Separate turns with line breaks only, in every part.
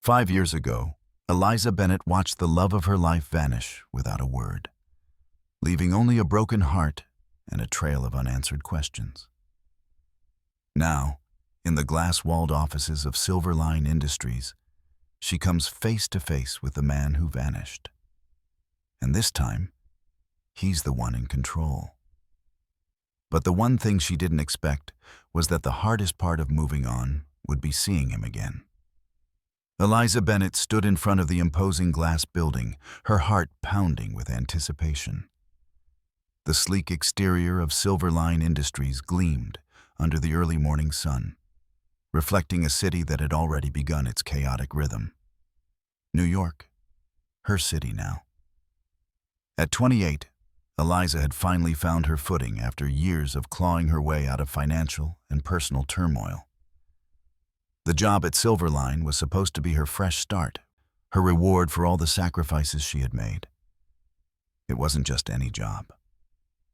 5 years ago, Eliza Bennett watched the love of her life vanish without a word, leaving only a broken heart and a trail of unanswered questions. Now, in the glass-walled offices of Silverline Industries, she comes face to face with the man who vanished. And this time, he's the one in control. But the one thing she didn't expect was that the hardest part of moving on would be seeing him again. Eliza Bennett stood in front of the imposing glass building, her heart pounding with anticipation. The sleek exterior of Silverline Industries gleamed under the early morning sun, reflecting a city that had already begun its chaotic rhythm. New York, her city now. At 28, Eliza had finally found her footing after years of clawing her way out of financial and personal turmoil. The job at Silverline was supposed to be her fresh start, her reward for all the sacrifices she had made. It wasn't just any job.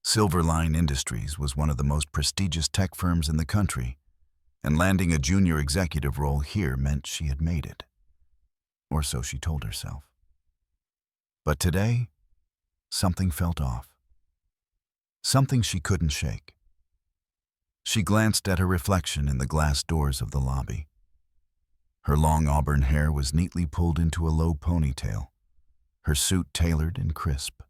Silverline Industries was one of the most prestigious tech firms in the country, and landing a junior executive role here meant she had made it. Or so she told herself. But today, something felt off. Something she couldn't shake. She glanced at her reflection in the glass doors of the lobby. Her long auburn hair was neatly pulled into a low ponytail, her suit tailored and crisp.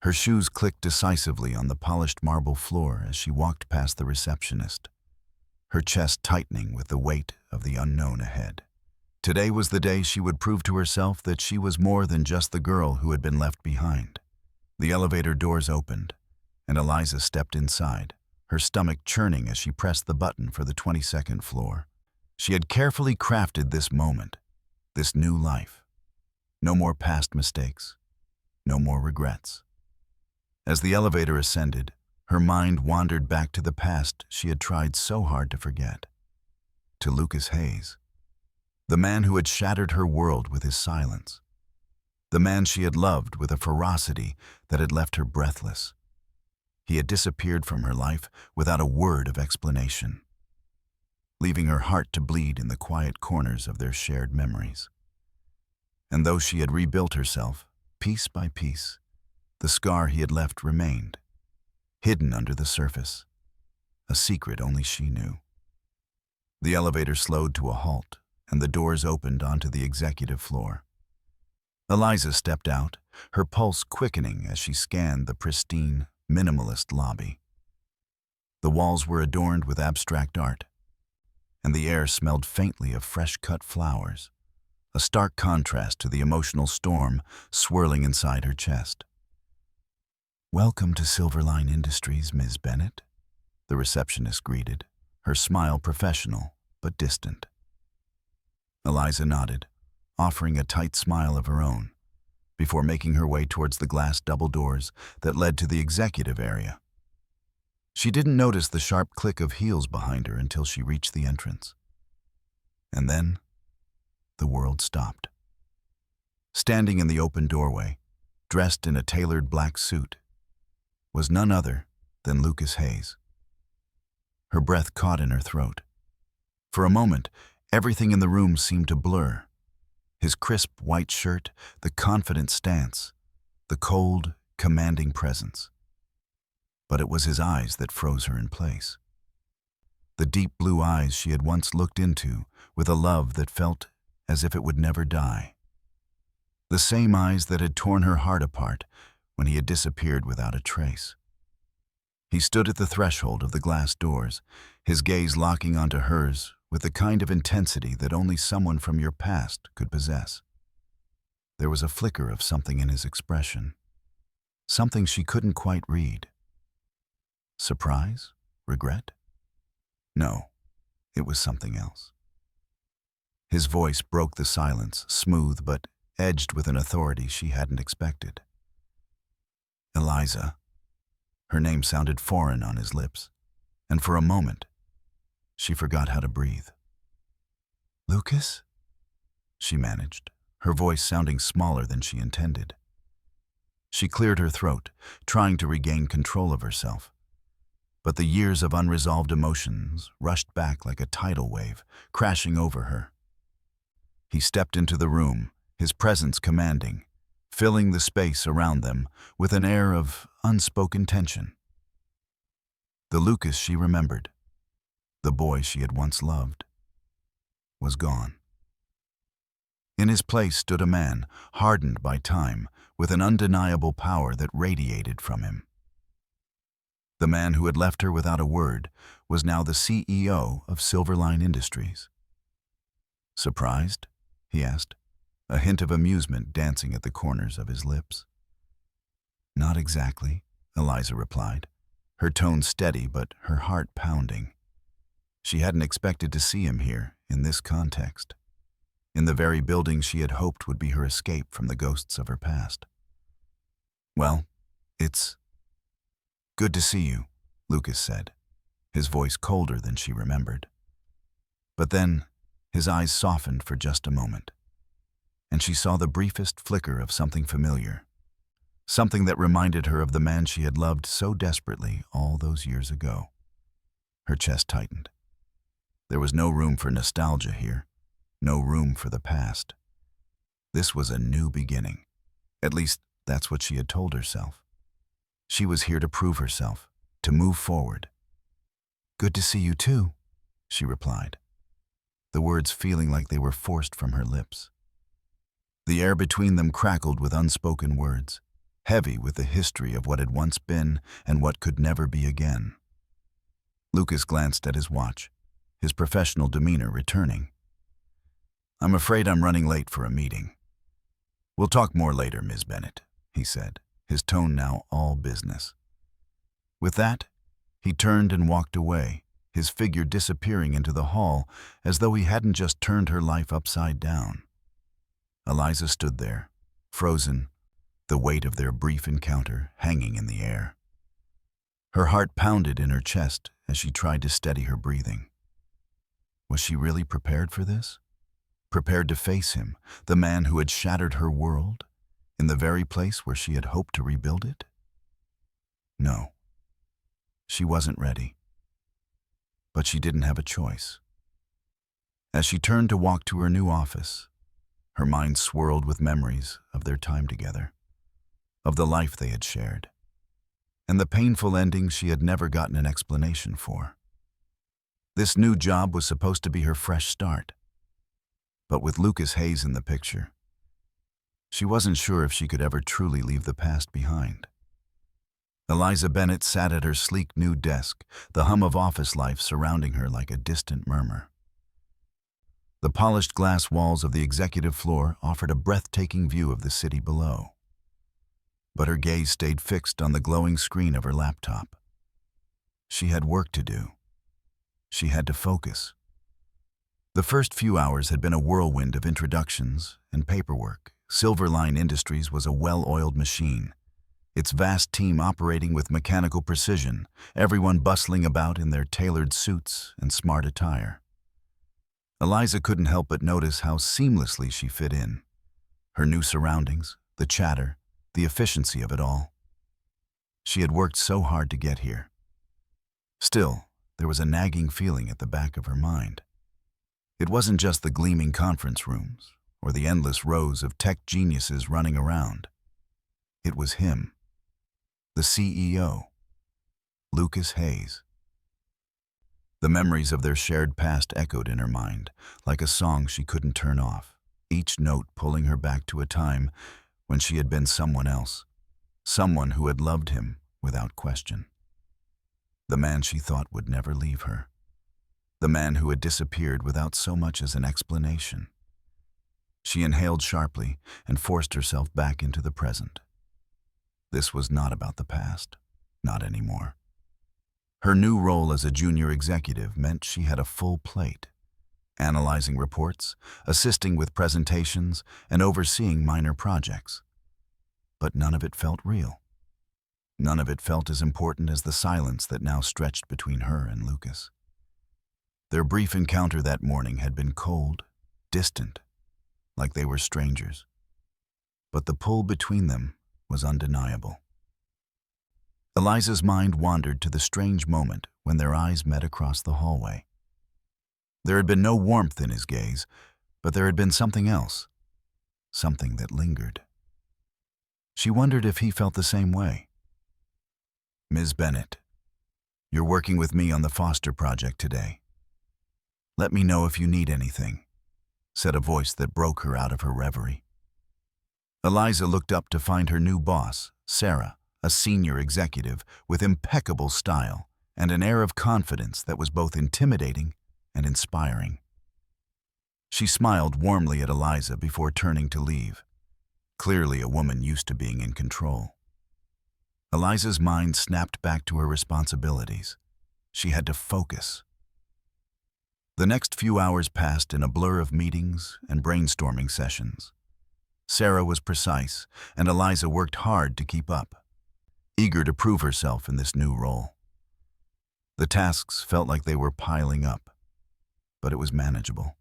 Her shoes clicked decisively on the polished marble floor as she walked past the receptionist, her chest tightening with the weight of the unknown ahead. Today was the day she would prove to herself that she was more than just the girl who had been left behind. The elevator doors opened, and Eliza stepped inside, her stomach churning as she pressed the button for the 22nd floor. She had carefully crafted this moment, this new life. No more past mistakes, no more regrets. As the elevator ascended, her mind wandered back to the past she had tried so hard to forget. To Lucas Hayes, the man who had shattered her world with his silence. The man she had loved with a ferocity that had left her breathless. He had disappeared from her life without a word of explanation, leaving her heart to bleed in the quiet corners of their shared memories. And though she had rebuilt herself, piece by piece, the scar he had left remained, hidden under the surface, a secret only she knew. The elevator slowed to a halt, and the doors opened onto the executive floor. Eliza stepped out, her pulse quickening as she scanned the pristine, minimalist lobby. The walls were adorned with abstract art, and the air smelled faintly of fresh-cut flowers, a stark contrast to the emotional storm swirling inside her chest. "Welcome to Silverline Industries, Ms. Bennett," the receptionist greeted, her smile professional but distant. Eliza nodded, offering a tight smile of her own, before making her way towards the glass double doors that led to the executive area. She didn't notice the sharp click of heels behind her until she reached the entrance. And then, the world stopped. Standing in the open doorway, dressed in a tailored black suit, was none other than Lucas Hayes. Her breath caught in her throat. For a moment, everything in the room seemed to blur. His crisp white shirt, the confident stance, the cold, commanding presence. But it was his eyes that froze her in place. The deep blue eyes she had once looked into with a love that felt as if it would never die. The same eyes that had torn her heart apart when he had disappeared without a trace. He stood at the threshold of the glass doors, his gaze locking onto hers with the kind of intensity that only someone from your past could possess. There was a flicker of something in his expression, something she couldn't quite read. Surprise? Regret? No, it was something else. His voice broke the silence, smooth but edged with an authority she hadn't expected. Eliza. Her name sounded foreign on his lips, and for a moment, she forgot how to breathe. "Lucas?" she managed, her voice sounding smaller than she intended. She cleared her throat, trying to regain control of herself. But the years of unresolved emotions rushed back like a tidal wave, crashing over her. He stepped into the room, his presence commanding, filling the space around them with an air of unspoken tension. The Lucas she remembered, the boy she had once loved, was gone. In his place stood a man, hardened by time, with an undeniable power that radiated from him. The man who had left her without a word was now the CEO of Silverline Industries. "Surprised?" he asked, a hint of amusement dancing at the corners of his lips. "Not exactly," Eliza replied, her tone steady but her heart pounding. She hadn't expected to see him here, in this context, in the very building she had hoped would be her escape from the ghosts of her past. "Well, it's good to see you," Lucas said, his voice colder than she remembered. But then, his eyes softened for just a moment, and she saw the briefest flicker of something familiar, something that reminded her of the man she had loved so desperately all those years ago. Her chest tightened. There was no room for nostalgia here, no room for the past. This was a new beginning. At least, that's what she had told herself. She was here to prove herself, to move forward. "Good to see you too," she replied, the words feeling like they were forced from her lips. The air between them crackled with unspoken words, heavy with the history of what had once been and what could never be again. Lucas glanced at his watch, his professional demeanor returning. "I'm afraid I'm running late for a meeting. We'll talk more later, Ms. Bennett," he said, his tone now all business. With that, he turned and walked away, his figure disappearing into the hall as though he hadn't just turned her life upside down. Eliza stood there, frozen, the weight of their brief encounter hanging in the air. Her heart pounded in her chest as she tried to steady her breathing. Was she really prepared for this? Prepared to face him, the man who had shattered her world, in the very place where she had hoped to rebuild it? No. She wasn't ready. But she didn't have a choice. As she turned to walk to her new office, her mind swirled with memories of their time together, of the life they had shared, and the painful ending she had never gotten an explanation for. This new job was supposed to be her fresh start. But with Lucas Hayes in the picture, she wasn't sure if she could ever truly leave the past behind. Eliza Bennett sat at her sleek new desk, the hum of office life surrounding her like a distant murmur. The polished glass walls of the executive floor offered a breathtaking view of the city below. But her gaze stayed fixed on the glowing screen of her laptop. She had work to do. She had to focus. The first few hours had been a whirlwind of introductions and paperwork. Silverline Industries was a well-oiled machine, its vast team operating with mechanical precision, everyone bustling about in their tailored suits and smart attire. Eliza couldn't help but notice how seamlessly she fit in. Her new surroundings, the chatter, the efficiency of it all. She had worked so hard to get here. Still, there was a nagging feeling at the back of her mind. It wasn't just the gleaming conference rooms or the endless rows of tech geniuses running around. It was him, the CEO, Lucas Hayes. The memories of their shared past echoed in her mind, like a song she couldn't turn off, each note pulling her back to a time when she had been someone else, someone who had loved him without question. The man she thought would never leave her. The man who had disappeared without so much as an explanation. She inhaled sharply and forced herself back into the present. This was not about the past, not anymore. Her new role as a junior executive meant she had a full plate, analyzing reports, assisting with presentations, and overseeing minor projects. But none of it felt real. None of it felt as important as the silence that now stretched between her and Lucas. Their brief encounter that morning had been cold, distant, like they were strangers. But the pull between them was undeniable. Eliza's mind wandered to the strange moment when their eyes met across the hallway. There had been no warmth in his gaze, But there had been something else, something that lingered. She wondered if he felt the same way. "Ms. Bennett, you're working with me on the Foster project today. Let me know if you need anything," said a voice that broke her out of her reverie. Eliza looked up to find her new boss, Sarah, a senior executive with impeccable style and an air of confidence that was both intimidating and inspiring. She smiled warmly at Eliza before turning to leave, clearly a woman used to being in control. Eliza's mind snapped back to her responsibilities. She had to focus. The next few hours passed in a blur of meetings and brainstorming sessions. Sarah was precise, and Eliza worked hard to keep up, eager to prove herself in this new role. The tasks felt like they were piling up, but it was manageable.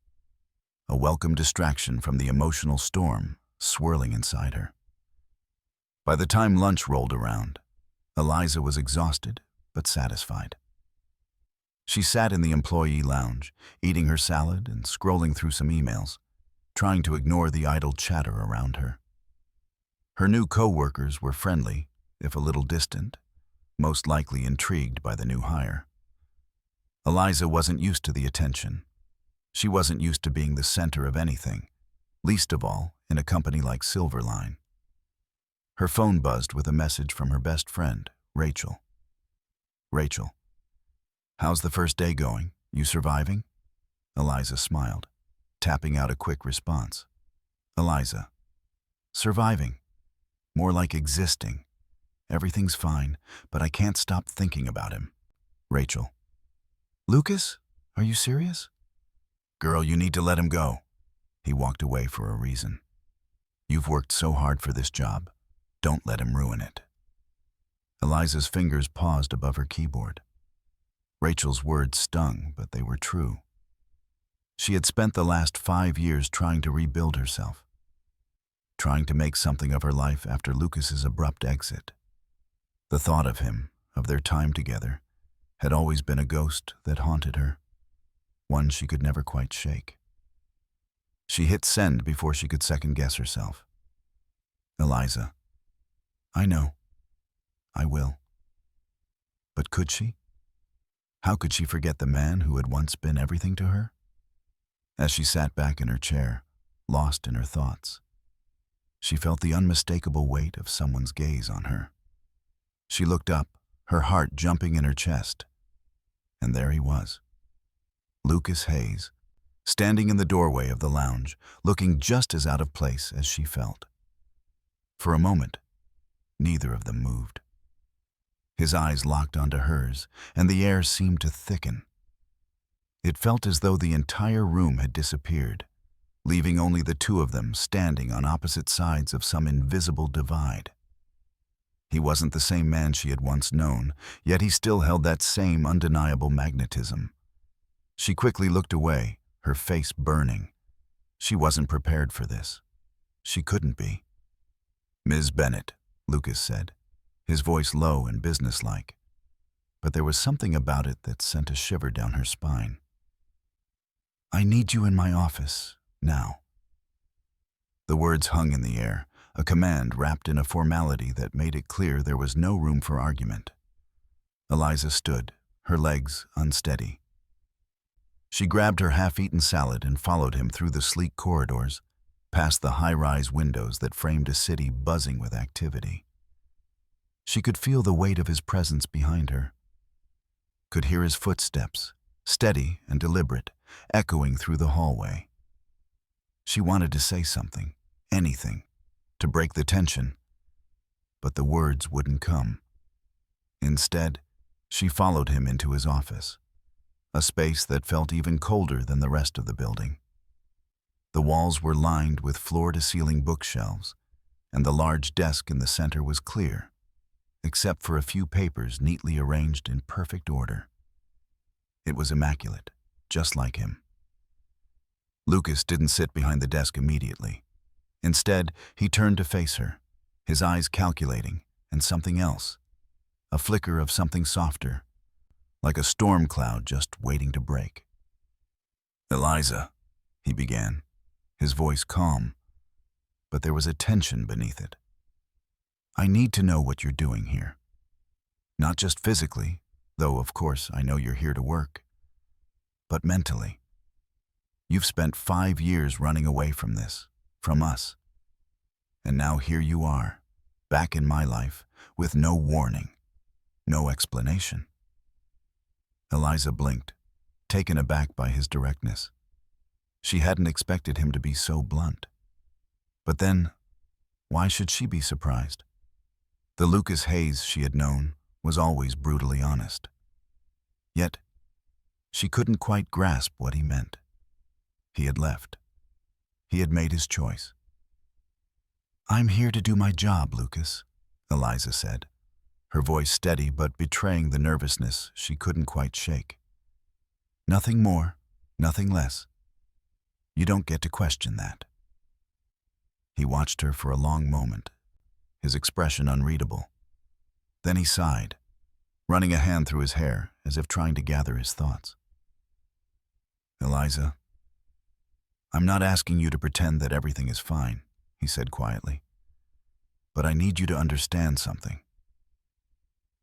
A welcome distraction from the emotional storm swirling inside her. By the time lunch rolled around, Eliza was exhausted but satisfied. She sat in the employee lounge, eating her salad and scrolling through some emails, trying to ignore the idle chatter around her. Her new co-workers were friendly, if a little distant, most likely intrigued by the new hire. Eliza wasn't used to the attention. She wasn't used to being the center of anything, least of all in a company like Silverline. Her phone buzzed with a message from her best friend, Rachel. "Rachel, how's the first day going? You surviving?" Eliza smiled, tapping out a quick response. "Eliza, surviving. More like existing. Everything's fine, but I can't stop thinking about him." Rachel, "Lucas, are you serious?" "Girl, you need to let him go." He walked away for a reason. "You've worked so hard for this job. Don't let him ruin it." Eliza's fingers paused above her keyboard. Rachel's words stung, but they were true. She had spent the last 5 years trying to rebuild herself, trying to make something of her life after Lucas's abrupt exit. The thought of him, of their time together, had always been a ghost that haunted her, one she could never quite shake. She hit send before she could second-guess herself. "Eliza, I know. I will." But could she? How could she forget the man who had once been everything to her? As she sat back in her chair, lost in her thoughts, she felt the unmistakable weight of someone's gaze on her. She looked up, her heart jumping in her chest, and there he was. Lucas Hayes, standing in the doorway of the lounge, looking just as out of place as she felt. For a moment, neither of them moved. His eyes locked onto hers, and the air seemed to thicken. It felt as though the entire room had disappeared, leaving only the two of them standing on opposite sides of some invisible divide. He wasn't the same man she had once known, yet he still held that same undeniable magnetism. She quickly looked away, her face burning. She wasn't prepared for this. She couldn't be. "Ms. Bennett," Lucas said, his voice low and businesslike, but there was something about it that sent a shiver down her spine. "I need you in my office, now." The words hung in the air, a command wrapped in a formality that made it clear there was no room for argument. Eliza stood, her legs unsteady. She grabbed her half-eaten salad and followed him through the sleek corridors, past the high-rise windows that framed a city buzzing with activity. She could feel the weight of his presence behind her, could hear his footsteps, steady and deliberate, echoing through the hallway. She wanted to say something, anything, to break the tension, but the words wouldn't come. Instead, she followed him into his office, a space that felt even colder than the rest of the building. The walls were lined with floor-to-ceiling bookshelves, and the large desk in the center was clear, except for a few papers neatly arranged in perfect order. It was immaculate, just like him. Lucas didn't sit behind the desk immediately. Instead, he turned to face her, his eyes calculating, and something else, a flicker of something softer, like a storm cloud just waiting to break. "Eliza," he began, his voice calm, but there was a tension beneath it. I need to know what you're doing here. Not just physically, though of course I know you're here to work, but mentally. You've spent 5 years running away from this, from us. And now here you are, back in my life, with no warning, no explanation. Eliza blinked, taken aback by his directness. She hadn't expected him to be so blunt. But then, why should she be surprised? The Lucas Hayes she had known was always brutally honest. Yet, she couldn't quite grasp what he meant. He had left. He had made his choice. "I'm here to do my job, Lucas," Eliza said, her voice steady but betraying the nervousness she couldn't quite shake. "Nothing more, nothing less. You don't get to question that." He watched her for a long moment, his expression unreadable. Then he sighed, running a hand through his hair as if trying to gather his thoughts. "Eliza, I'm not asking you to pretend that everything is fine," he said quietly. "But I need you to understand something.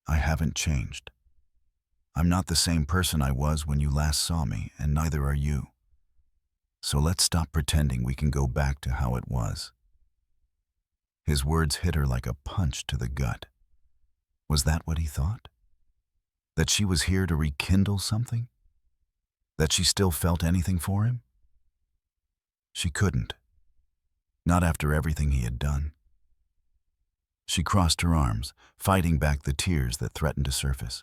I haven't changed. I'm not the same person I was when you last saw me, and neither are you. So let's stop pretending we can go back to how it was." His words hit her like a punch to the gut. Was that what he thought? That she was here to rekindle something? That she still felt anything for him? She couldn't. Not after everything he had done. She crossed her arms, fighting back the tears that threatened to surface.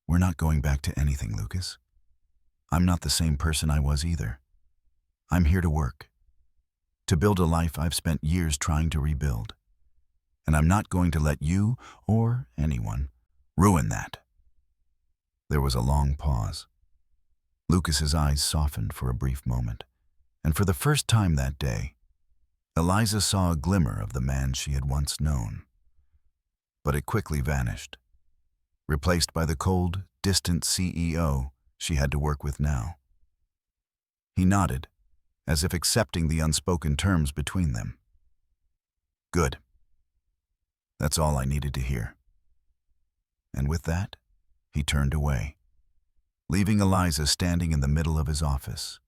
"We're not going back to anything, Lucas. I'm not the same person I was either. I'm here to work, to build a life I've spent years trying to rebuild. And I'm not going to let you, or anyone, ruin that." There was a long pause. Lucas's eyes softened for a brief moment, and for the first time that day, Eliza saw a glimmer of the man she had once known. But it quickly vanished, replaced by the cold, distant CEO she had to work with now. He nodded, as if accepting the unspoken terms between them. "Good. That's all I needed to hear." And with that, he turned away, leaving Eliza standing in the middle of his office,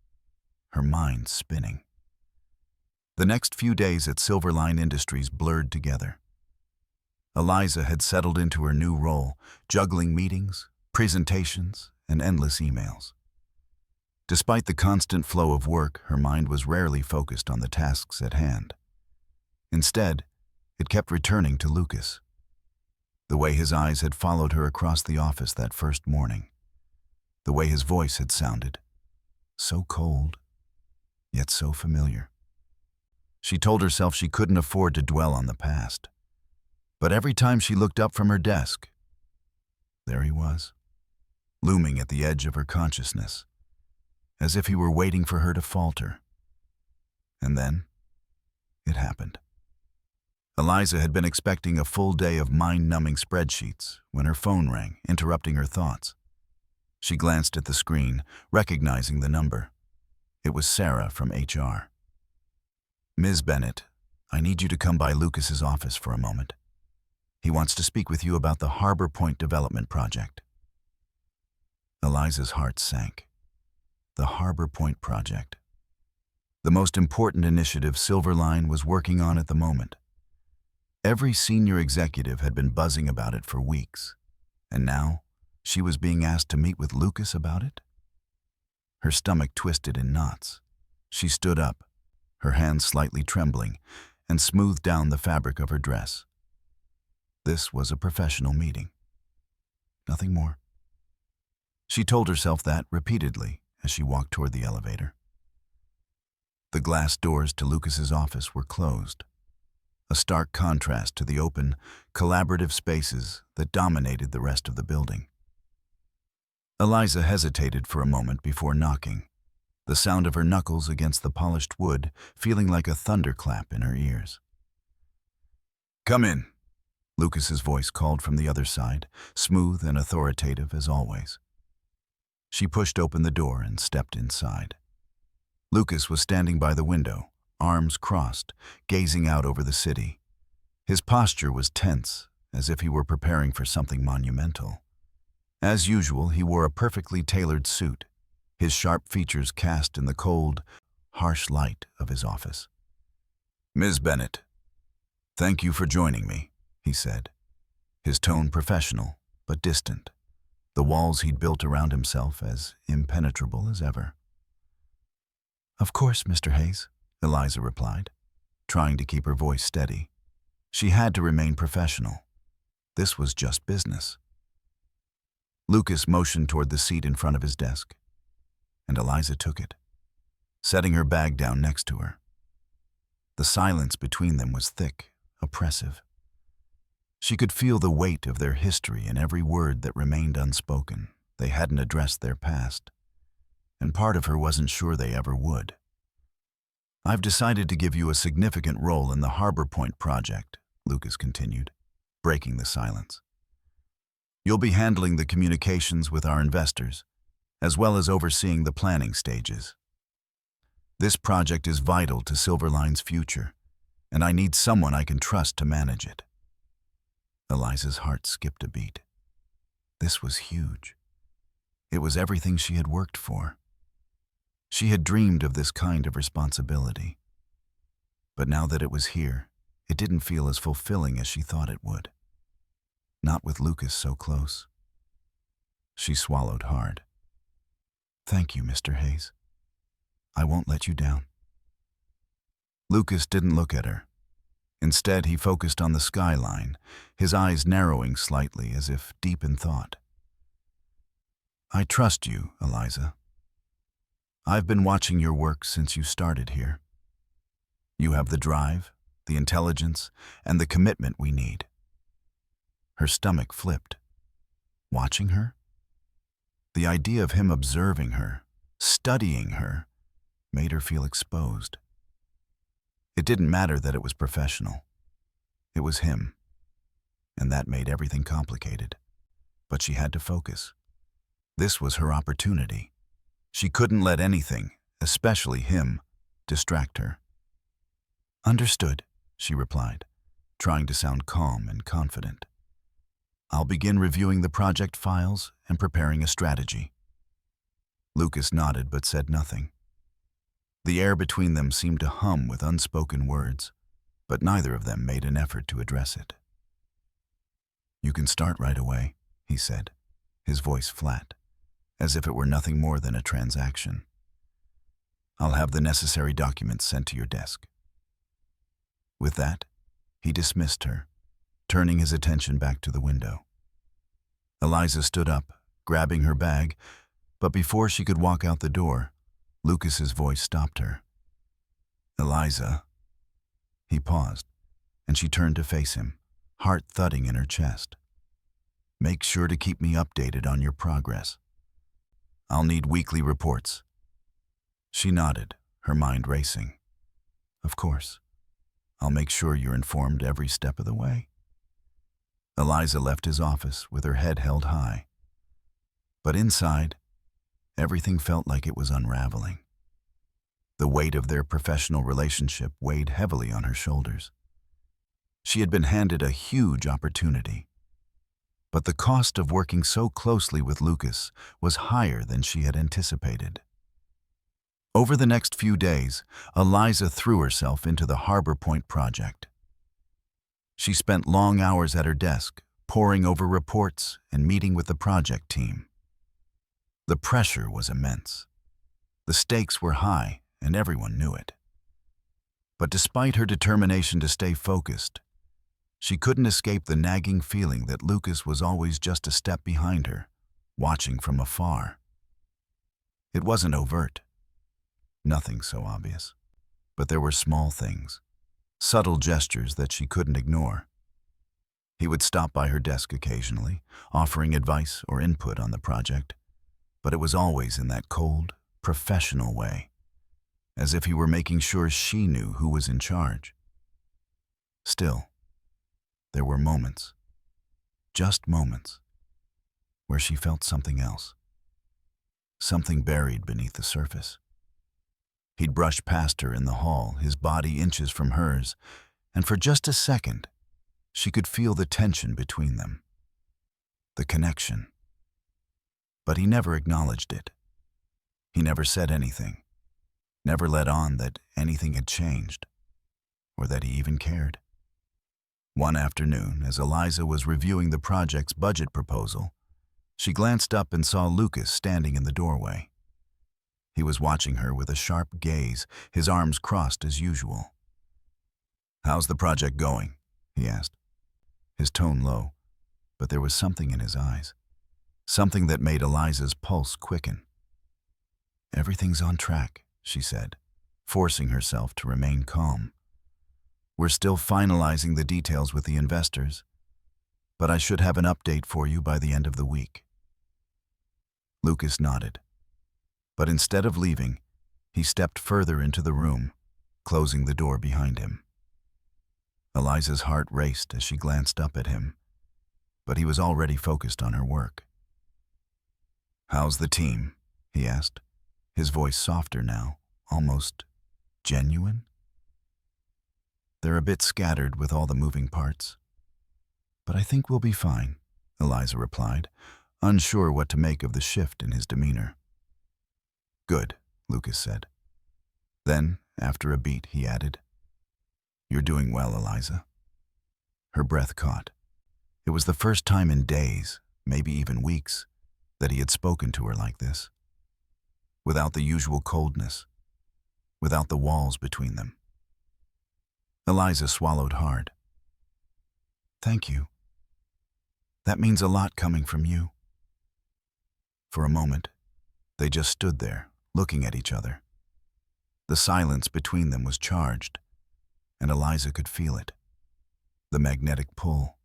her mind spinning. The next few days at Silverline Industries blurred together. Eliza had settled into her new role, juggling meetings, presentations, and endless emails. Despite the constant flow of work, her mind was rarely focused on the tasks at hand. Instead, it kept returning to Lucas. The way his eyes had followed her across the office that first morning. The way his voice had sounded. So cold, yet so familiar. She told herself she couldn't afford to dwell on the past. But every time she looked up from her desk, there he was, looming at the edge of her consciousness, as if he were waiting for her to falter. And then, it happened. Eliza had been expecting a full day of mind-numbing spreadsheets when her phone rang, interrupting her thoughts. She glanced at the screen, recognizing the number. It was Sarah from HR. "Ms. Bennett, I need you to come by Lucas's office for a moment. He wants to speak with you about the Harbor Point Development Project." Eliza's heart sank. The Harbor Point Project. The most important initiative Silverline was working on at the moment. Every senior executive had been buzzing about it for weeks, and now she was being asked to meet with Lucas about it? Her stomach twisted in knots. She stood up, her hands slightly trembling, and smoothed down the fabric of her dress. This was a professional meeting. Nothing more. She told herself that repeatedly as she walked toward the elevator. The glass doors to Lucas's office were closed, a stark contrast to the open, collaborative spaces that dominated the rest of the building. Eliza hesitated for a moment before knocking, the sound of her knuckles against the polished wood feeling like a thunderclap in her ears. "Come in," Lucas's voice called from the other side, smooth and authoritative as always. She pushed open the door and stepped inside. Lucas was standing by the window, arms crossed, gazing out over the city. His posture was tense, as if he were preparing for something monumental. As usual, he wore a perfectly tailored suit, his sharp features cast in the cold, harsh light of his office. "Ms. Bennett, thank you for joining me," he said, his tone professional but distant, the walls he'd built around himself as impenetrable as ever. "Of course, Mr. Hayes," Eliza replied, trying to keep her voice steady. She had to remain professional. This was just business. Lucas motioned toward the seat in front of his desk, and Eliza took it, setting her bag down next to her. The silence between them was thick, oppressive. She could feel the weight of their history in every word that remained unspoken. They hadn't addressed their past, and part of her wasn't sure they ever would. "I've decided to give you a significant role in the Harbor Point project," Lucas continued, breaking the silence. "You'll be handling the communications with our investors, as well as overseeing the planning stages. This project is vital to Silverline's future, and I need someone I can trust to manage it." Eliza's heart skipped a beat. This was huge. It was everything she had worked for. She had dreamed of this kind of responsibility. But now that it was here, it didn't feel as fulfilling as she thought it would. Not with Lucas so close. She swallowed hard. "Thank you, Mr. Hayes. I won't let you down." Lucas didn't look at her. Instead, he focused on the skyline, his eyes narrowing slightly as if deep in thought. "I trust you, Eliza. I've been watching your work since you started here. You have the drive, the intelligence, and the commitment we need." Her stomach flipped. Watching her? The idea of him observing her, studying her, made her feel exposed. It didn't matter that it was professional. It was him, and that made everything complicated. But she had to focus. This was her opportunity. She couldn't let anything, especially him, distract her. "Understood," she replied, trying to sound calm and confident. "I'll begin reviewing the project files and preparing a strategy." Lucas nodded but said nothing. The air between them seemed to hum with unspoken words, but neither of them made an effort to address it. "You can start right away," he said, his voice flat, as if it were nothing more than a transaction. "I'll have the necessary documents sent to your desk." With that, he dismissed her, turning his attention back to the window. Eliza stood up, grabbing her bag, but before she could walk out the door, Lucas's voice stopped her. "Eliza." He paused, and she turned to face him, heart thudding in her chest. "Make sure to keep me updated on your progress. I'll need weekly reports." She nodded, her mind racing. "Of course. I'll make sure you're informed every step of the way." Eliza left his office with her head held high. But inside, everything felt like it was unraveling. The weight of their professional relationship weighed heavily on her shoulders. She had been handed a huge opportunity. But the cost of working so closely with Lucas was higher than she had anticipated. Over the next few days, Eliza threw herself into the Harbor Point project. She spent long hours at her desk, poring over reports and meeting with the project team. The pressure was immense. The stakes were high, and everyone knew it. But despite her determination to stay focused, she couldn't escape the nagging feeling that Lucas was always just a step behind her, watching from afar. It wasn't overt. Nothing so obvious. But there were small things, subtle gestures that she couldn't ignore. He would stop by her desk occasionally, offering advice or input on the project, but it was always in that cold, professional way, as if he were making sure she knew who was in charge. Still, there were moments, just moments, where she felt something else, something buried beneath the surface. He'd brushed past her in the hall, his body inches from hers, and for just a second, she could feel the tension between them. The connection. But he never acknowledged it. He never said anything, never let on that anything had changed, or that he even cared. One afternoon, as Eliza was reviewing the project's budget proposal, she glanced up and saw Lucas standing in the doorway. He was watching her with a sharp gaze, his arms crossed as usual. "How's the project going?" he asked, his tone low, but there was something in his eyes, something that made Eliza's pulse quicken. "Everything's on track," she said, forcing herself to remain calm. "We're still finalizing the details with the investors, but I should have an update for you by the end of the week." Lucas nodded, but instead of leaving, he stepped further into the room, closing the door behind him. Eliza's heart raced as she glanced up at him, but he was already focused on her work. "How's the team?" he asked, his voice softer now, almost genuine. "They're a bit scattered with all the moving parts, but I think we'll be fine," Eliza replied, unsure what to make of the shift in his demeanor. "Good," Lucas said. Then, after a beat, he added, "You're doing well, Eliza." Her breath caught. It was the first time in days, maybe even weeks, that he had spoken to her like this. Without the usual coldness, without the walls between them. Eliza swallowed hard. "Thank you. That means a lot coming from you." For a moment, they just stood there, looking at each other. The silence between them was charged, and Eliza could feel it. The magnetic pull,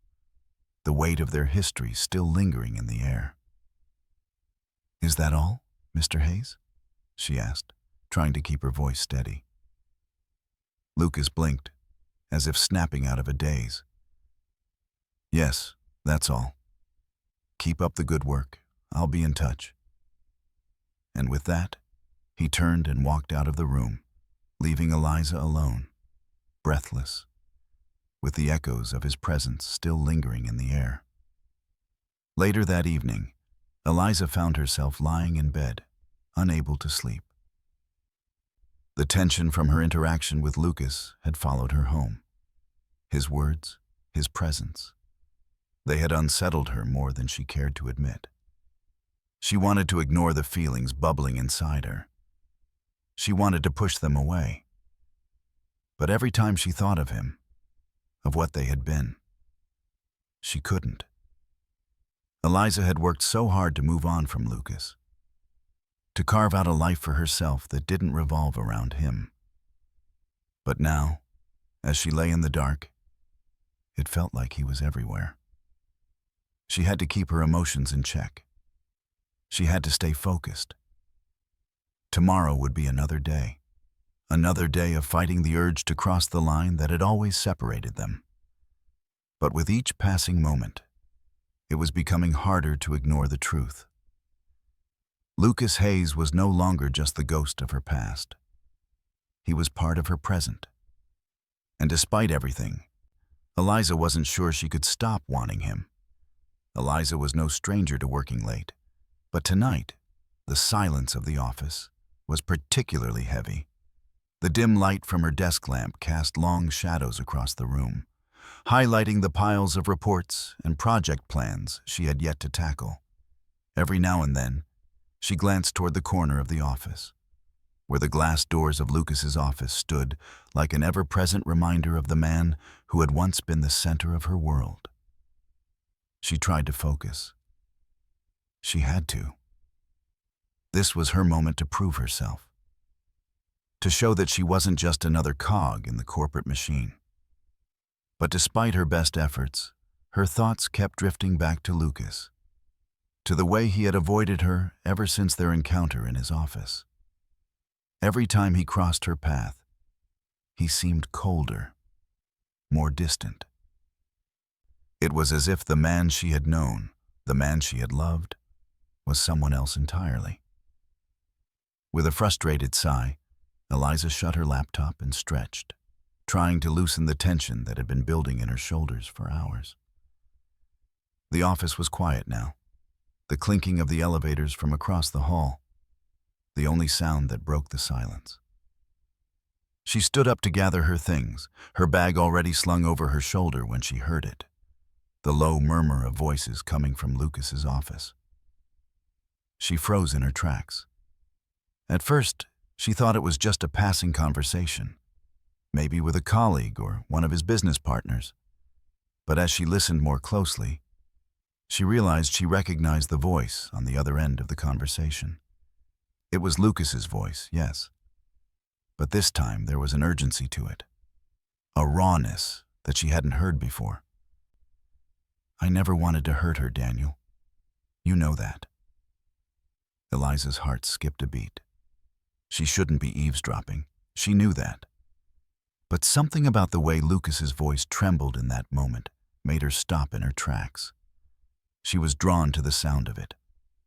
the weight of their history still lingering in the air. "Is that all, Mr. Hayes?" she asked, trying to keep her voice steady. Lucas blinked, as if snapping out of a daze. "Yes, that's all. Keep up the good work. I'll be in touch." And with that, he turned and walked out of the room, leaving Eliza alone, breathless, with the echoes of his presence still lingering in the air. Later that evening, Eliza found herself lying in bed, unable to sleep. The tension from her interaction with Lucas had followed her home. His words, his presence. They had unsettled her more than she cared to admit. She wanted to ignore the feelings bubbling inside her. She wanted to push them away. But every time she thought of him, of what they had been, she couldn't. Eliza had worked so hard to move on from Lucas, to carve out a life for herself that didn't revolve around him. But now, as she lay in the dark, it felt like he was everywhere. She had to keep her emotions in check. She had to stay focused. Tomorrow would be another day of fighting the urge to cross the line that had always separated them. But with each passing moment, it was becoming harder to ignore the truth. Lucas Hayes was no longer just the ghost of her past. He was part of her present. And despite everything, Eliza wasn't sure she could stop wanting him. Eliza was no stranger to working late, but tonight, the silence of the office was particularly heavy. The dim light from her desk lamp cast long shadows across the room, highlighting the piles of reports and project plans she had yet to tackle. Every now and then, she glanced toward the corner of the office, where the glass doors of Lucas's office stood like an ever-present reminder of the man who had once been the center of her world. She tried to focus. She had to. This was her moment to prove herself, to show that she wasn't just another cog in the corporate machine. But despite her best efforts, her thoughts kept drifting back to Lucas, to the way he had avoided her ever since their encounter in his office. Every time he crossed her path, he seemed colder, more distant. It was as if the man she had known, the man she had loved, was someone else entirely. With a frustrated sigh, Eliza shut her laptop and stretched, trying to loosen the tension that had been building in her shoulders for hours. The office was quiet now, the clinking of the elevators from across the hall, the only sound that broke the silence. She stood up to gather her things, her bag already slung over her shoulder when she heard it, the low murmur of voices coming from Lucas's office. She froze in her tracks. At first, she thought it was just a passing conversation, maybe with a colleague or one of his business partners. But as she listened more closely, she realized she recognized the voice on the other end of the conversation. It was Lucas's voice, yes. But this time there was an urgency to it, a rawness that she hadn't heard before. "I never wanted to hurt her, Daniel. You know that." Eliza's heart skipped a beat. She shouldn't be eavesdropping. She knew that. But something about the way Lucas's voice trembled in that moment made her stop in her tracks. She was drawn to the sound of it,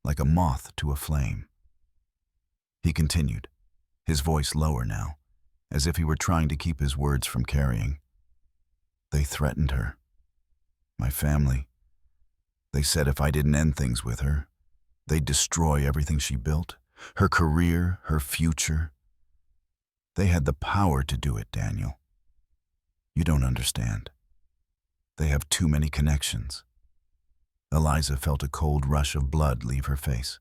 like a moth to a flame. He continued, his voice lower now, as if he were trying to keep his words from carrying. "They threatened her. My family. They said if I didn't end things with her, they'd destroy everything she built, her career, her future. They had the power to do it, Daniel. You don't understand. They have too many connections." Eliza felt a cold rush of blood leave her face.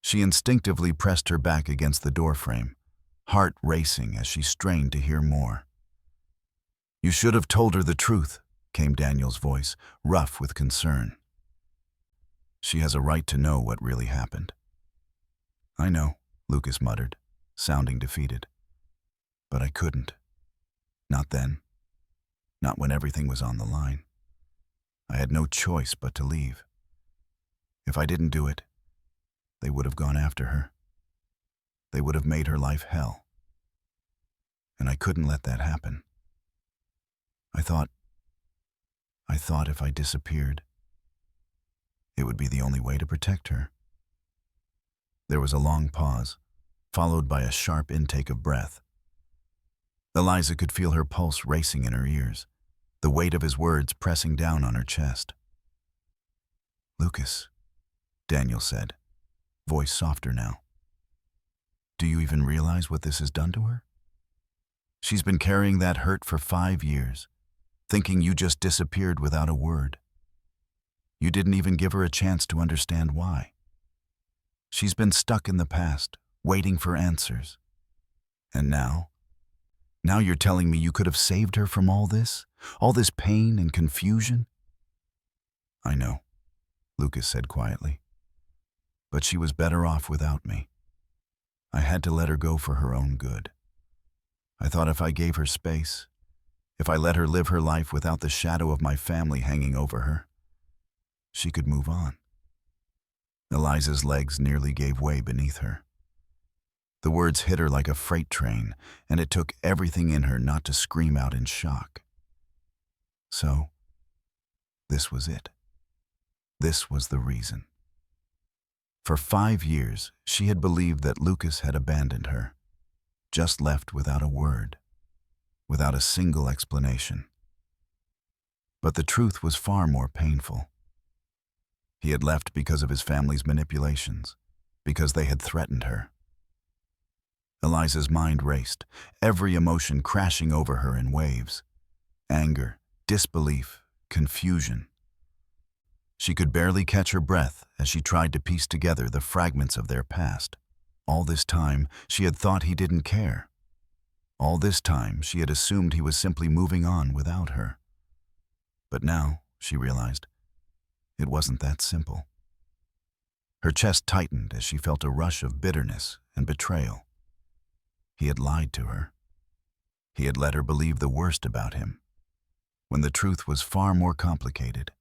She instinctively pressed her back against the doorframe, heart racing as she strained to hear more. "You should have told her the truth," came Daniel's voice, rough with concern. "She has a right to know what really happened." "I know," Lucas muttered, sounding defeated. "But I couldn't. Not then. Not when everything was on the line. I had no choice but to leave. If I didn't do it, they would have gone after her. They would have made her life hell. And I couldn't let that happen. I thought if I disappeared, it would be the only way to protect her." There was a long pause, followed by a sharp intake of breath. Eliza could feel her pulse racing in her ears, the weight of his words pressing down on her chest. "Lucas," Daniel said, voice softer now. "Do you even realize what this has done to her? She's been carrying that hurt for 5 years, thinking you just disappeared without a word. You didn't even give her a chance to understand why. She's been stuck in the past, waiting for answers. And now you're telling me you could have saved her from all this pain and confusion?" "I know," Lucas said quietly. "But she was better off without me. I had to let her go for her own good. I thought if I gave her space, if I let her live her life without the shadow of my family hanging over her, she could move on." Eliza's legs nearly gave way beneath her. The words hit her like a freight train, and it took everything in her not to scream out in shock. So, this was it. This was the reason. For 5 years, she had believed that Lucas had abandoned her, just left without a word, without a single explanation. But the truth was far more painful. He had left because of his family's manipulations, because they had threatened her. Eliza's mind raced, every emotion crashing over her in waves. Anger, disbelief, confusion. She could barely catch her breath as she tried to piece together the fragments of their past. All this time, she had thought he didn't care. All this time, she had assumed he was simply moving on without her. But now, she realized, it wasn't that simple. Her chest tightened as she felt a rush of bitterness and betrayal. He had lied to her. He had let her believe the worst about him, when the truth was far more complicated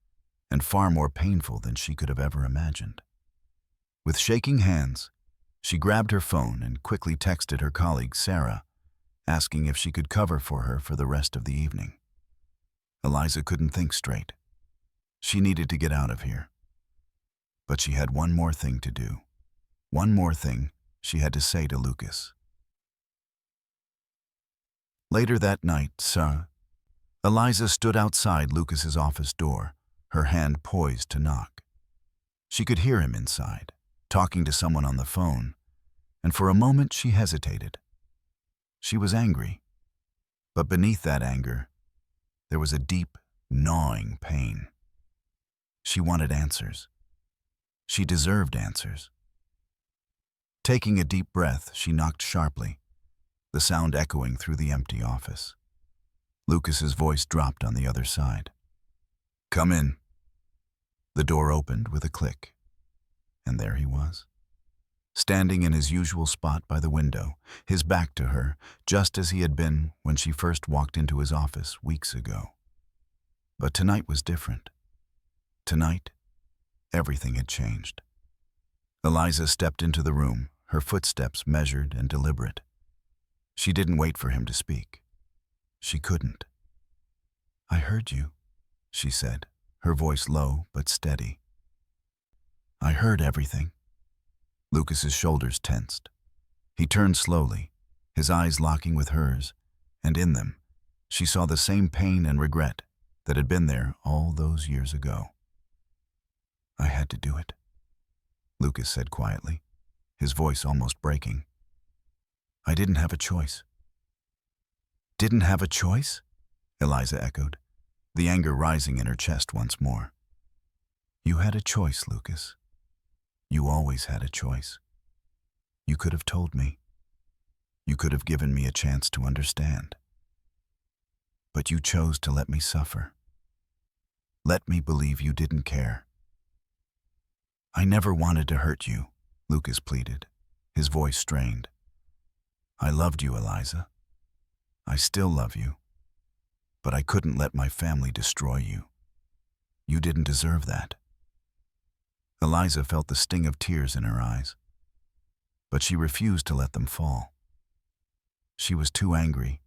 and far more painful than she could have ever imagined. With shaking hands, she grabbed her phone and quickly texted her colleague, Sarah, asking if she could cover for her for the rest of the evening. Eliza couldn't think straight. She needed to get out of here. But she had one more thing to do. One more thing she had to say to Lucas. Later that night, Eliza stood outside Lucas's office door, her hand poised to knock. She could hear him inside, talking to someone on the phone, and for a moment she hesitated. She was angry, but beneath that anger, there was a deep, gnawing pain. She wanted answers. She deserved answers. Taking a deep breath, she knocked sharply, the sound echoing through the empty office. Lucas's voice dropped on the other side. "Come in." The door opened with a click, and there he was, standing in his usual spot by the window, his back to her, just as he had been when she first walked into his office weeks ago. But tonight was different. Tonight, everything had changed. Eliza stepped into the room, her footsteps measured and deliberate. She didn't wait for him to speak. She couldn't. "I heard you," she said, her voice low but steady. "I heard everything." Lucas's shoulders tensed. He turned slowly, his eyes locking with hers, and in them, she saw the same pain and regret that had been there all those years ago. "I had to do it," Lucas said quietly, his voice almost breaking. "I didn't have a choice." "Didn't have a choice?" Eliza echoed, the anger rising in her chest once more. "You had a choice, Lucas. You always had a choice. You could have told me. You could have given me a chance to understand. But you chose to let me suffer. Let me believe you didn't care." "I never wanted to hurt you," Lucas pleaded, his voice strained. "I loved you, Eliza. I still love you. But I couldn't let my family destroy you. You didn't deserve that." Eliza felt the sting of tears in her eyes, but she refused to let them fall. She was too angry,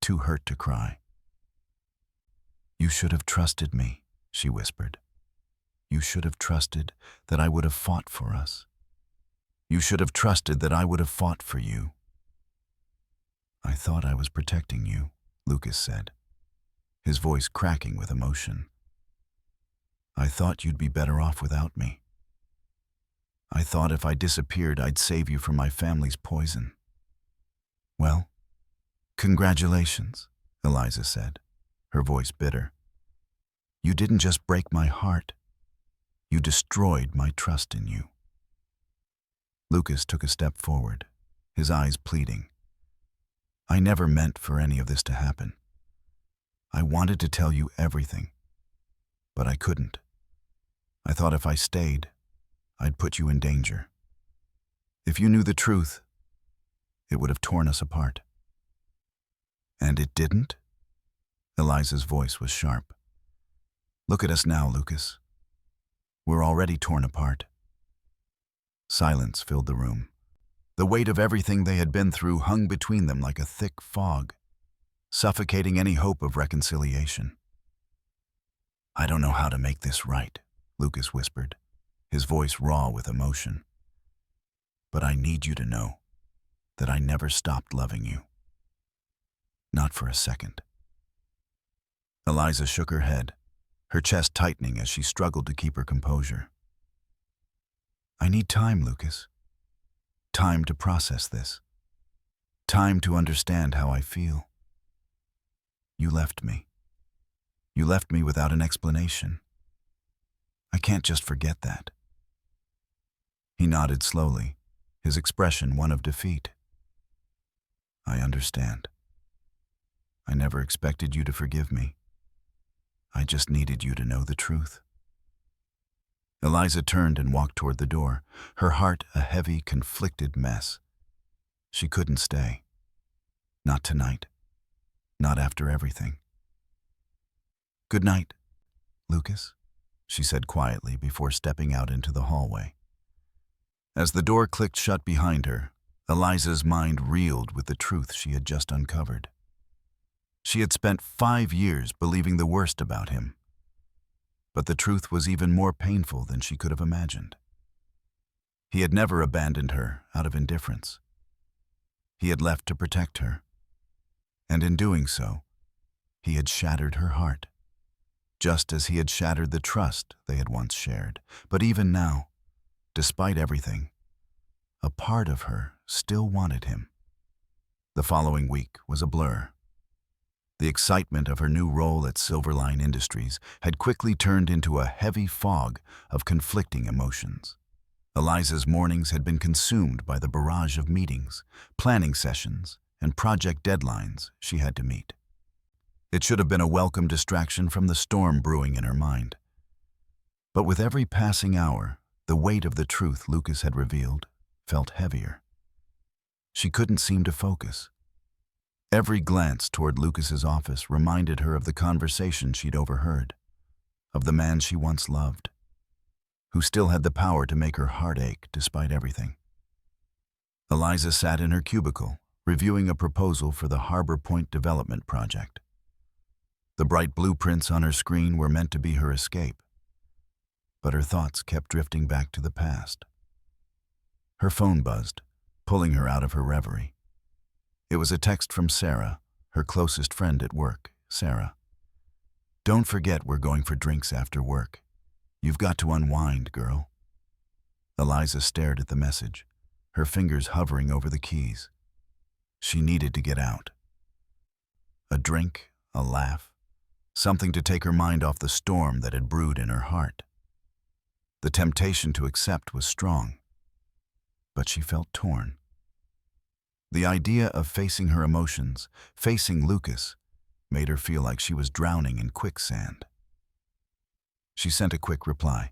too hurt to cry. "You should have trusted me," she whispered. "You should have trusted that I would have fought for us. You should have trusted that I would have fought for you." "I thought I was protecting you," Lucas said, his voice cracking with emotion. "I thought you'd be better off without me. I thought if I disappeared, I'd save you from my family's poison." "Well, congratulations," Eliza said, her voice bitter. "You didn't just break my heart. You destroyed my trust in you." Lucas took a step forward, his eyes pleading. "I never meant for any of this to happen. I wanted to tell you everything, but I couldn't. I thought if I stayed, I'd put you in danger. If you knew the truth, it would have torn us apart." "And it didn't?" Eliza's voice was sharp. "Look at us now, Lucas. We're already torn apart." Silence filled the room. The weight of everything they had been through hung between them like a thick fog, suffocating any hope of reconciliation. "I don't know how to make this right," Lucas whispered, his voice raw with emotion. "But I need you to know that I never stopped loving you. Not for a second." Eliza shook her head, her chest tightening as she struggled to keep her composure. "I need time, Lucas. Time to process this. Time to understand how I feel. You left me. You left me without an explanation. I can't just forget that." He nodded slowly, his expression one of defeat. "I understand. I never expected you to forgive me. I just needed you to know the truth." Eliza turned and walked toward the door, her heart a heavy, conflicted mess. She couldn't stay. Not tonight. Not after everything. "Good night, Lucas," she said quietly before stepping out into the hallway. As the door clicked shut behind her, Eliza's mind reeled with the truth she had just uncovered. She had spent 5 years believing the worst about him, but the truth was even more painful than she could have imagined. He had never abandoned her out of indifference. He had left to protect her, And in doing so, he had shattered her heart, just as he had shattered the trust they had once shared. But even now, despite everything, a part of her still wanted him. The following week was a blur. The excitement of her new role at Silverline Industries had quickly turned into a heavy fog of conflicting emotions. Eliza's mornings had been consumed by the barrage of meetings, planning sessions, and project deadlines she had to meet. It should have been a welcome distraction from the storm brewing in her mind. But with every passing hour, the weight of the truth Lucas had revealed felt heavier. She couldn't seem to focus. Every glance toward Lucas's office reminded her of the conversation she'd overheard, of the man she once loved, who still had the power to make her heart ache despite everything. Eliza sat in her cubicle, reviewing a proposal for the Harbor Point Development Project. The bright blueprints on her screen were meant to be her escape, but her thoughts kept drifting back to the past. Her phone buzzed, pulling her out of her reverie. It was a text from Sarah, her closest friend at work. Sarah, "Don't forget we're going for drinks after work. You've got to unwind, girl." Eliza stared at the message, her fingers hovering over the keys. She needed to get out. A drink, a laugh, something to take her mind off the storm that had brewed in her heart. The temptation to accept was strong, but she felt torn. The idea of facing her emotions, facing Lucas, made her feel like she was drowning in quicksand. She sent a quick reply,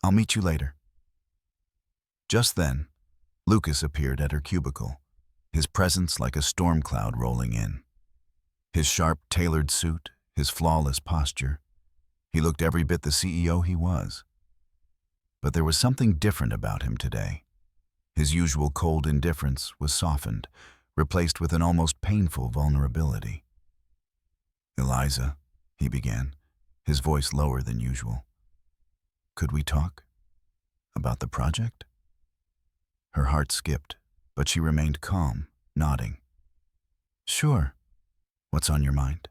"I'll meet you later." Just then, Lucas appeared at her cubicle, his presence like a storm cloud rolling in. His sharp, tailored suit, his flawless posture, he looked every bit the CEO he was. But there was something different about him today. His usual cold indifference was softened, replaced with an almost painful vulnerability. "Eliza," he began, his voice lower than usual. "Could we talk about the project?" Her heart skipped, but she remained calm, nodding. "Sure. What's on your mind?"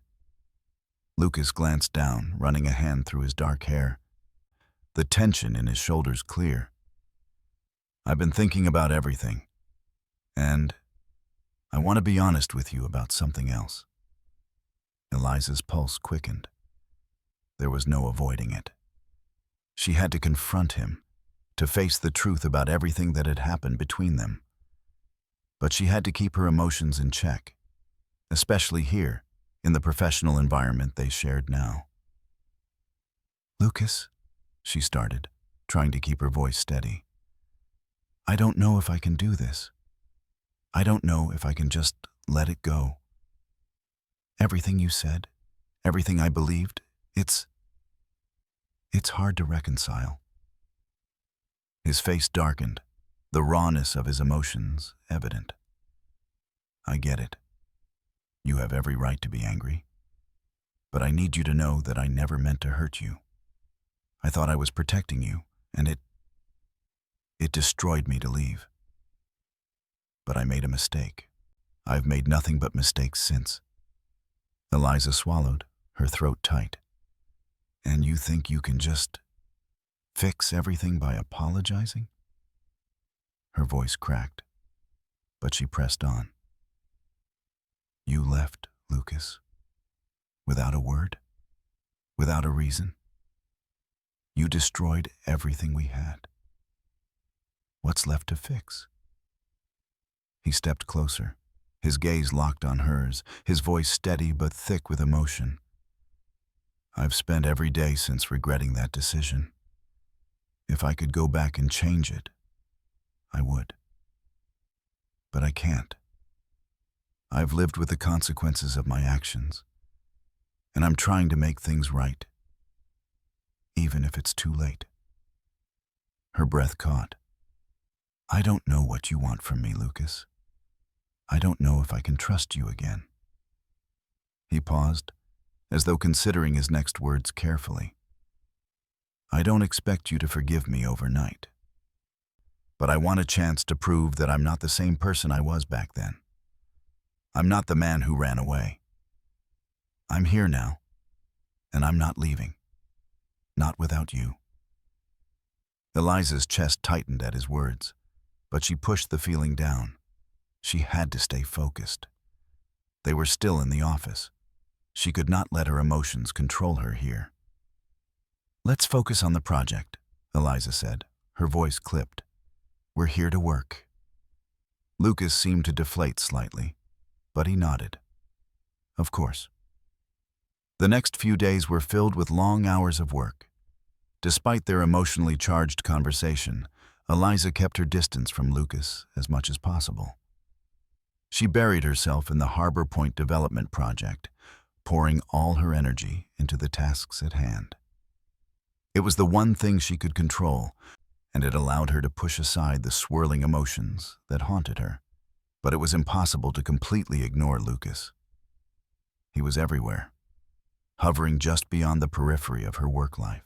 Lucas glanced down, running a hand through his dark hair, the tension in his shoulders clear. "I've been thinking about everything, and I want to be honest with you about something else." Eliza's pulse quickened. There was no avoiding it. She had to confront him, to face the truth about everything that had happened between them. But she had to keep her emotions in check, especially here, in the professional environment they shared now. "Lucas," she started, trying to keep her voice steady. "I don't know if I can do this. I don't know if I can just let it go. Everything you said, everything I believed, it's hard to reconcile." His face darkened, the rawness of his emotions evident. "I get it. You have every right to be angry. But I need you to know that I never meant to hurt you. I thought I was protecting you, and it destroyed me to leave. But I made a mistake. I've made nothing but mistakes since." Eliza swallowed, her throat tight. "And you think you can just fix everything by apologizing?" Her voice cracked, but she pressed on. "You left, Lucas, without a word, without a reason. You destroyed everything we had. What's left to fix?" He stepped closer, his gaze locked on hers, his voice steady but thick with emotion. "I've spent every day since regretting that decision. If I could go back and change it, I would. But I can't. I've lived with the consequences of my actions, and I'm trying to make things right, even if it's too late." Her breath caught. "I don't know what you want from me, Lucas. I don't know if I can trust you again." He paused, as though considering his next words carefully. "I don't expect you to forgive me overnight, but I want a chance to prove that I'm not the same person I was back then. I'm not the man who ran away. I'm here now, and I'm not leaving. Not without you. Eliza's chest tightened at his words, but she pushed the feeling down. She had to stay focused. They were still in the office. She could not let her emotions control her here. Let's focus on the project, Eliza said, her voice clipped. We're here to work. Lucas seemed to deflate slightly, but he nodded. Of course. The next few days were filled with long hours of work. Despite their emotionally charged conversation, Eliza kept her distance from Lucas as much as possible. She buried herself in the Harbor Point development project, pouring all her energy into the tasks at hand. It was the one thing she could control, and it allowed her to push aside the swirling emotions that haunted her. But it was impossible to completely ignore Lucas. He was everywhere, hovering just beyond the periphery of her work life.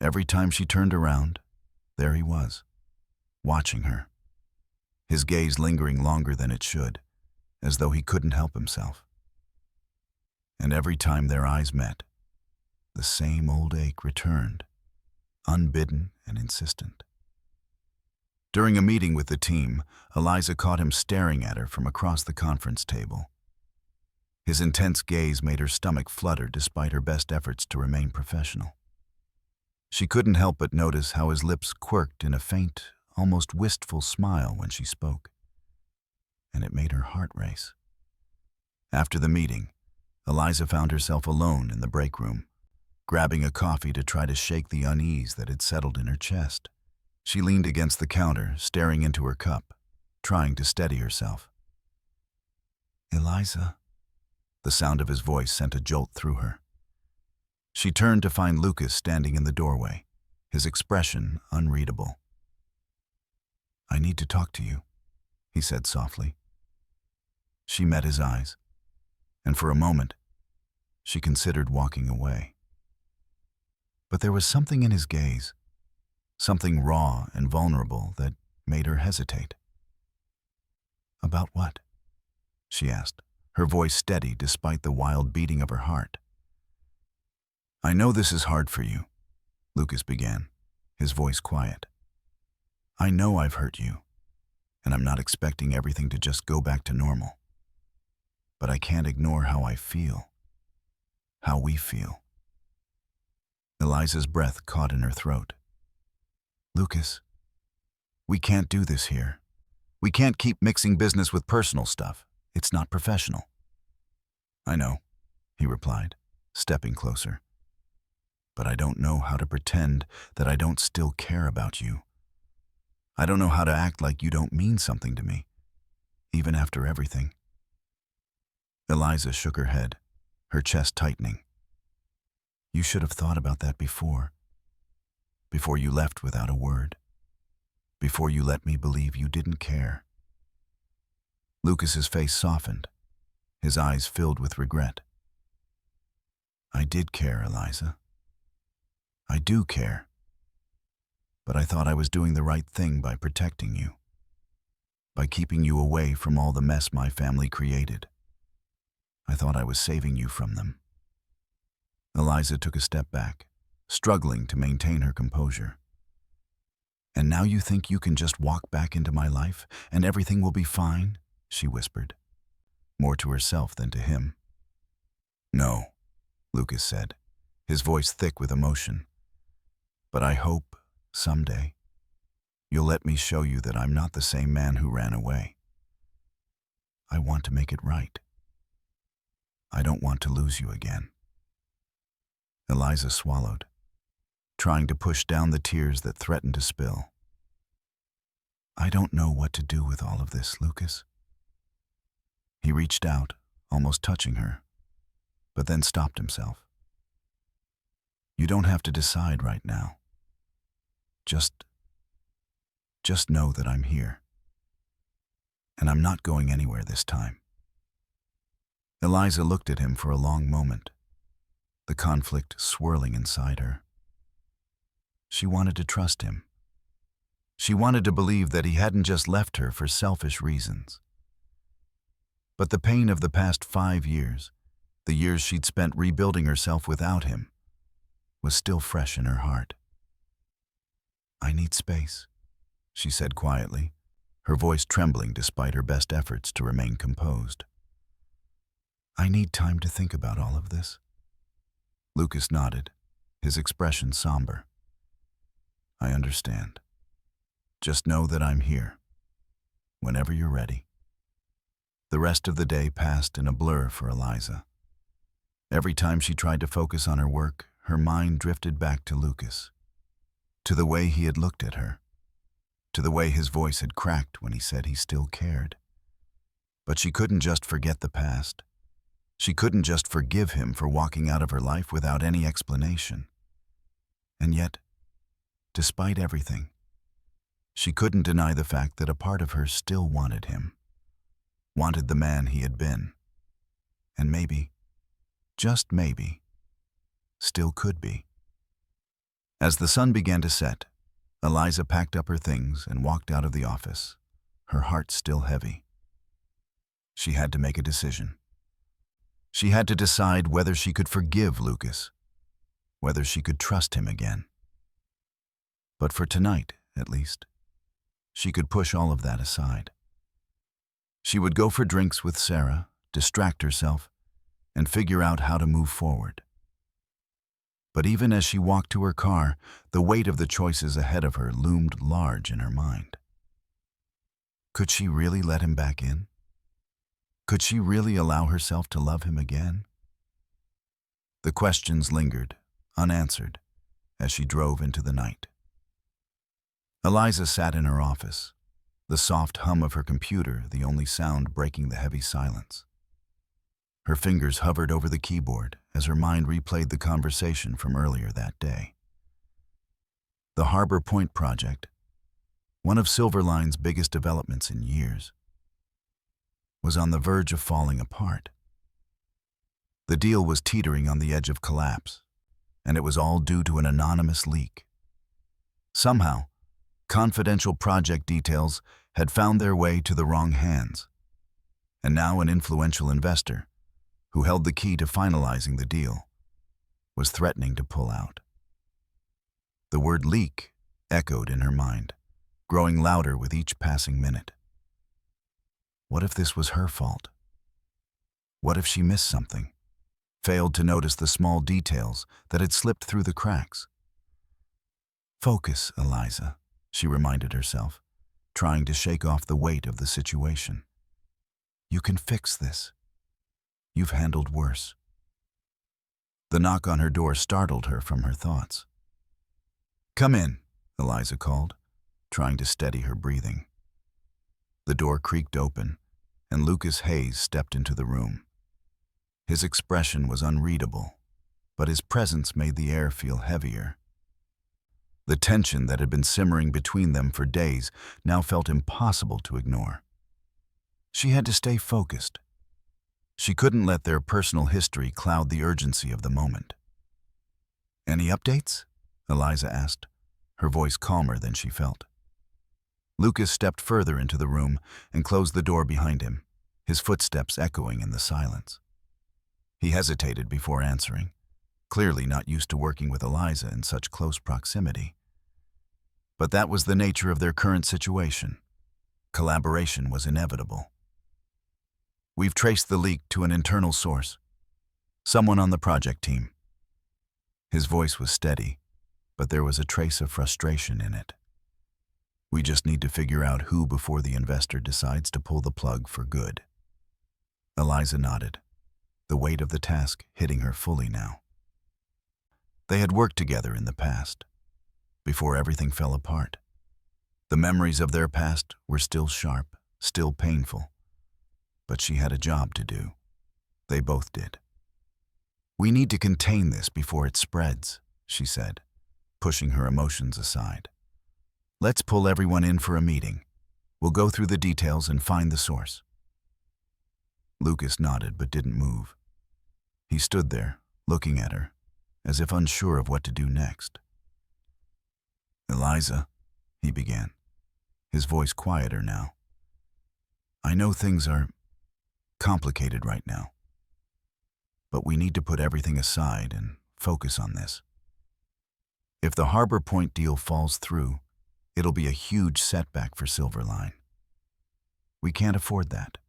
Every time she turned around, there he was, watching her, his gaze lingering longer than it should, as though he couldn't help himself. And every time their eyes met, the same old ache returned, unbidden and insistent. During a meeting with the team, Eliza caught him staring at her from across the conference table. His intense gaze made her stomach flutter despite her best efforts to remain professional. She couldn't help but notice how his lips quirked in a faint, almost wistful smile when she spoke, and it made her heart race. After the meeting, Eliza found herself alone in the break room, grabbing a coffee to try to shake the unease that had settled in her chest. She leaned against the counter, staring into her cup, trying to steady herself. Eliza, the sound of his voice sent a jolt through her. She turned to find Lucas standing in the doorway, his expression unreadable. I need to talk to you, he said softly. She met his eyes, and for a moment, she considered walking away. But there was something in his gaze, something raw and vulnerable that made her hesitate. About what? She asked, her voice steady despite the wild beating of her heart. I know this is hard for you, Lucas began, his voice quiet. I know I've hurt you, and I'm not expecting everything to just go back to normal. But I can't ignore how I feel, how we feel. Eliza's breath caught in her throat. Lucas, we can't do this here. We can't keep mixing business with personal stuff. It's not professional. I know, he replied, stepping closer. But I don't know how to pretend that I don't still care about you. I don't know how to act like you don't mean something to me, even after everything. Eliza shook her head, her chest tightening. You should have thought about that before you left without a word, before you let me believe you didn't care. Lucas's face softened, his eyes filled with regret. I did care, Eliza. I do care. But I thought I was doing the right thing by protecting you, by keeping you away from all the mess my family created. I thought I was saving you from them. Eliza took a step back, struggling to maintain her composure. And now you think you can just walk back into my life and everything will be fine? She whispered, more to herself than to him. No, Lucas said, his voice thick with emotion. But I hope, someday, you'll let me show you that I'm not the same man who ran away. I want to make it right. I don't want to lose you again. Eliza swallowed, trying to push down the tears that threatened to spill. I don't know what to do with all of this, Lucas. He reached out, almost touching her, but then stopped himself. You don't have to decide right now. Just know that I'm here. And I'm not going anywhere this time. Eliza looked at him for a long moment, the conflict swirling inside her. She wanted to trust him. She wanted to believe that he hadn't just left her for selfish reasons. But the pain of the past 5 years, the years she'd spent rebuilding herself without him, was still fresh in her heart. "I need space," she said quietly, her voice trembling despite her best efforts to remain composed. "I need time to think about all of this." Lucas nodded, his expression somber. "I understand. Just know that I'm here, whenever you're ready." The rest of the day passed in a blur for Eliza. Every time she tried to focus on her work, her mind drifted back to Lucas, to the way he had looked at her, to the way his voice had cracked when he said he still cared. But she couldn't just forget the past. She couldn't just forgive him for walking out of her life without any explanation. And yet, despite everything, she couldn't deny the fact that a part of her still wanted him, wanted the man he had been, and maybe, just maybe, still could be. As the sun began to set, Eliza packed up her things and walked out of the office, her heart still heavy. She had to make a decision. She had to decide whether she could forgive Lucas, whether she could trust him again. But for tonight, at least, she could push all of that aside. She would go for drinks with Sarah, distract herself, and figure out how to move forward. But even as she walked to her car, the weight of the choices ahead of her loomed large in her mind. Could she really let him back in? Could she really allow herself to love him again? The questions lingered, unanswered, as she drove into the night. Eliza sat in her office, the soft hum of her computer the only sound breaking the heavy silence. Her fingers hovered over the keyboard as her mind replayed the conversation from earlier that day. The Harbor Point project, one of Silverline's biggest developments in years, was on the verge of falling apart. The deal was teetering on the edge of collapse, and it was all due to an anonymous leak. Somehow, confidential project details had found their way to the wrong hands, and now an influential investor, who held the key to finalizing the deal, was threatening to pull out. The word leak echoed in her mind, growing louder with each passing minute. What if this was her fault? What if she missed something, failed to notice the small details that had slipped through the cracks? "Focus, Eliza," she reminded herself, trying to shake off the weight of the situation. "You can fix this. You've handled worse." The knock on her door startled her from her thoughts. "Come in," Eliza called, trying to steady her breathing. The door creaked open, and Lucas Hayes stepped into the room. His expression was unreadable, but his presence made the air feel heavier. The tension that had been simmering between them for days now felt impossible to ignore. She had to stay focused. She couldn't let their personal history cloud the urgency of the moment. "Any updates?" Eliza asked, her voice calmer than she felt. Lucas stepped further into the room and closed the door behind him, his footsteps echoing in the silence. He hesitated before answering, clearly not used to working with Eliza in such close proximity. But that was the nature of their current situation. Collaboration was inevitable. "We've traced the leak to an internal source, someone on the project team." His voice was steady, but there was a trace of frustration in it. "We just need to figure out who before the investor decides to pull the plug for good." Eliza nodded, the weight of the task hitting her fully now. They had worked together in the past, before everything fell apart. The memories of their past were still sharp, still painful, but she had a job to do. They both did. "We need to contain this before it spreads," she said, pushing her emotions aside. "Let's pull everyone in for a meeting. We'll go through the details and find the source." Lucas nodded but didn't move. He stood there, looking at her, as if unsure of what to do next. "Eliza," he began, his voice quieter now. "I know things are complicated right now. But we need to put everything aside and focus on this. If the Harbor Point deal falls through, it'll be a huge setback for Silverline. We can't afford that.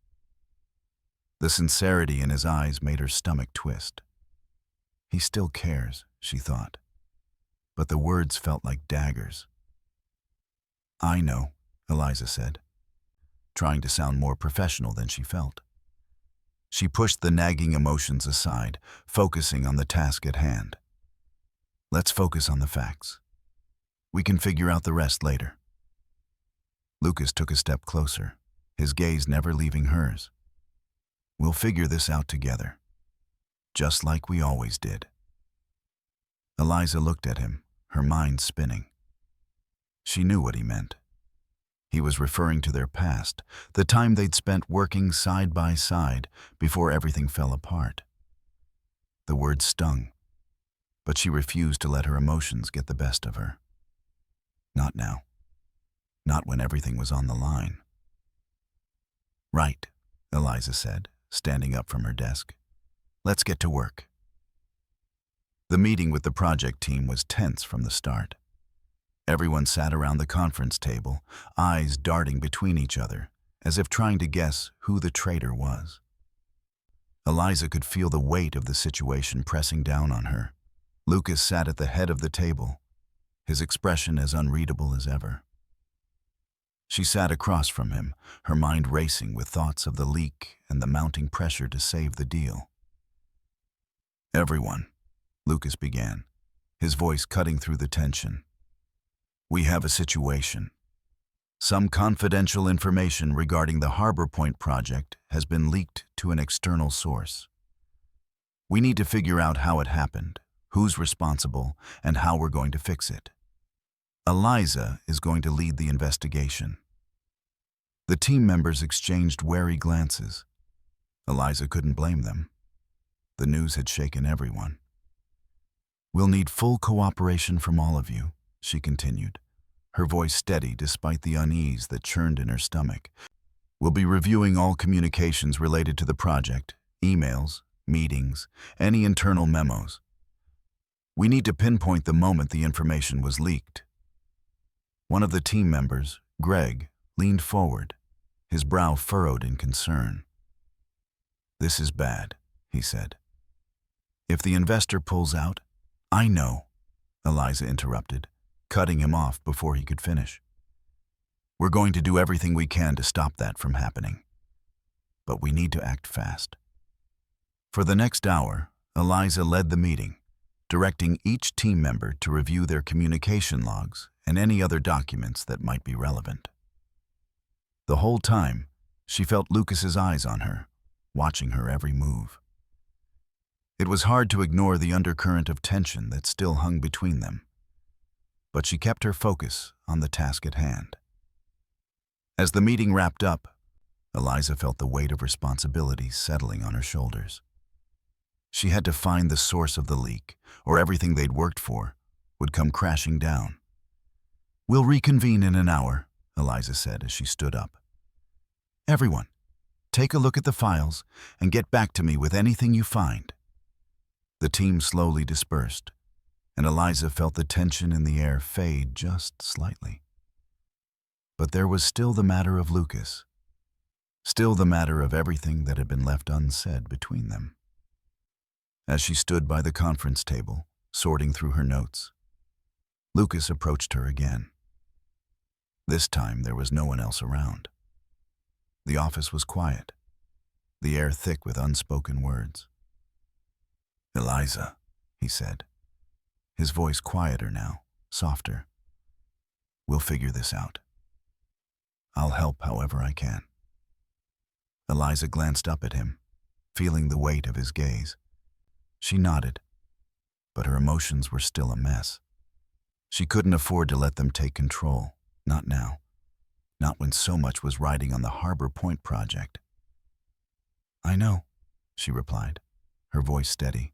The sincerity in his eyes made her stomach twist. He still cares, she thought, but the words felt like daggers. I know, Eliza said, trying to sound more professional than she felt. She pushed the nagging emotions aside, focusing on the task at hand. Let's focus on the facts. We can figure out the rest later. Lucas took a step closer, his gaze never leaving hers. We'll figure this out together, just like we always did. Eliza looked at him, her mind spinning. She knew what he meant. He was referring to their past, the time they'd spent working side by side before everything fell apart. The words stung, but she refused to let her emotions get the best of her. Not now. Not when everything was on the line. Right, Eliza said, standing up from her desk. Let's get to work. The meeting with the project team was tense from the start. Everyone sat around the conference table, eyes darting between each other, as if trying to guess who the traitor was. Eliza could feel the weight of the situation pressing down on her. Lucas sat at the head of the table, his expression as unreadable as ever. She sat across from him, her mind racing with thoughts of the leak and the mounting pressure to save the deal. Everyone, Lucas began, his voice cutting through the tension. We have a situation. Some confidential information regarding the Harbor Point project has been leaked to an external source. We need to figure out how it happened, who's responsible, and how we're going to fix it. Eliza is going to lead the investigation. The team members exchanged wary glances. Eliza couldn't blame them. The news had shaken everyone. We'll need full cooperation from all of you, she continued, her voice steady despite the unease that churned in her stomach. We'll be reviewing all communications related to the project, emails, meetings, any internal memos. We need to pinpoint the moment the information was leaked. One of the team members, Greg, leaned forward, his brow furrowed in concern. This is bad, he said. If the investor pulls out, I know, Eliza interrupted, cutting him off before he could finish. We're going to do everything we can to stop that from happening. But we need to act fast. For the next hour, Eliza led the meeting, directing each team member to review their communication logs and any other documents that might be relevant. The whole time, she felt Lucas's eyes on her, watching her every move. It was hard to ignore the undercurrent of tension that still hung between them, but she kept her focus on the task at hand. As the meeting wrapped up, Eliza felt the weight of responsibility settling on her shoulders. She had to find the source of the leak, or everything they'd worked for would come crashing down. We'll reconvene in an hour, Eliza said as she stood up. Everyone, take a look at the files and get back to me with anything you find. The team slowly dispersed, and Eliza felt the tension in the air fade just slightly. But there was still the matter of Lucas, still the matter of everything that had been left unsaid between them. As she stood by the conference table, sorting through her notes, Lucas approached her again. This time there was no one else around. The office was quiet, the air thick with unspoken words. Eliza, he said, his voice quieter now, softer. We'll figure this out. I'll help however I can. Eliza glanced up at him, feeling the weight of his gaze. She nodded, but her emotions were still a mess. She couldn't afford to let them take control, not now, not when so much was riding on the Harbor Point project. I know, she replied, her voice steady.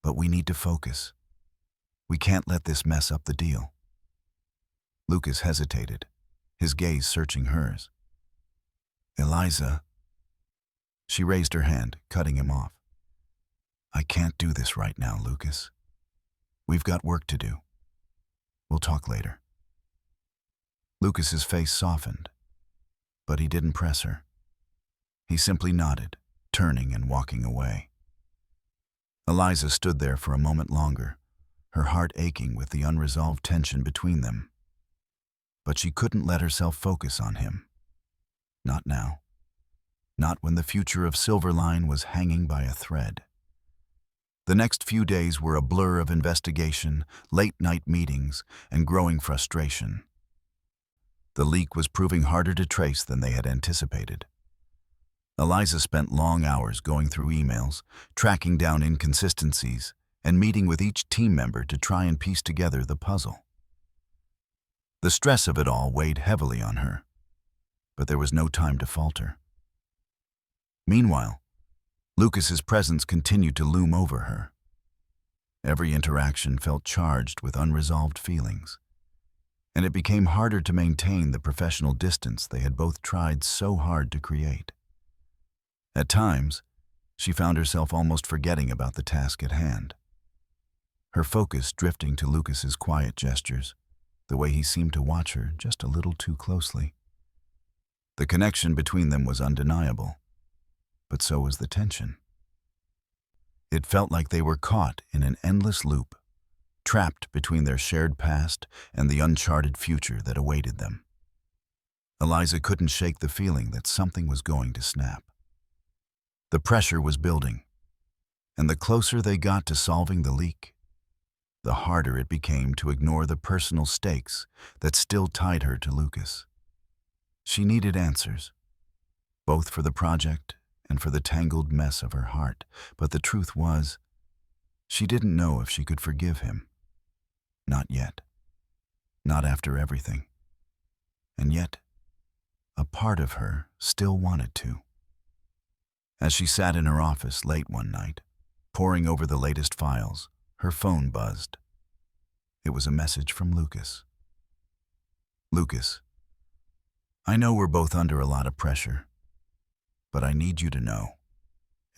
But we need to focus. We can't let this mess up the deal. Lucas hesitated, his gaze searching hers. Eliza, She raised her hand, cutting him off. I can't do this right now, Lucas. We've got work to do. We'll talk later. Lucas's face softened, but he didn't press her. He simply nodded, turning and walking away. Eliza stood there for a moment longer, her heart aching with the unresolved tension between them. But she couldn't let herself focus on him. Not now. Not when the future of Silverline was hanging by a thread. The next few days were a blur of investigation, late-night meetings, and growing frustration. The leak was proving harder to trace than they had anticipated. Eliza spent long hours going through emails, tracking down inconsistencies, and meeting with each team member to try and piece together the puzzle. The stress of it all weighed heavily on her, but there was no time to falter. Meanwhile, Lucas's presence continued to loom over her. Every interaction felt charged with unresolved feelings, and it became harder to maintain the professional distance they had both tried so hard to create. At times, she found herself almost forgetting about the task at hand, her focus drifting to Lucas's quiet gestures, the way he seemed to watch her just a little too closely. The connection between them was undeniable, but so was the tension. It felt like they were caught in an endless loop, trapped between their shared past and the uncharted future that awaited them. Eliza couldn't shake the feeling that something was going to snap. The pressure was building, and the closer they got to solving the leak, the harder it became to ignore the personal stakes that still tied her to Lucas. She needed answers, both for the project and for the tangled mess of her heart, but the truth was, she didn't know if she could forgive him. Not yet. Not after everything. And yet, a part of her still wanted to. As she sat in her office late one night, poring over the latest files, her phone buzzed. It was a message from Lucas. Lucas, I know we're both under a lot of pressure, but I need you to know,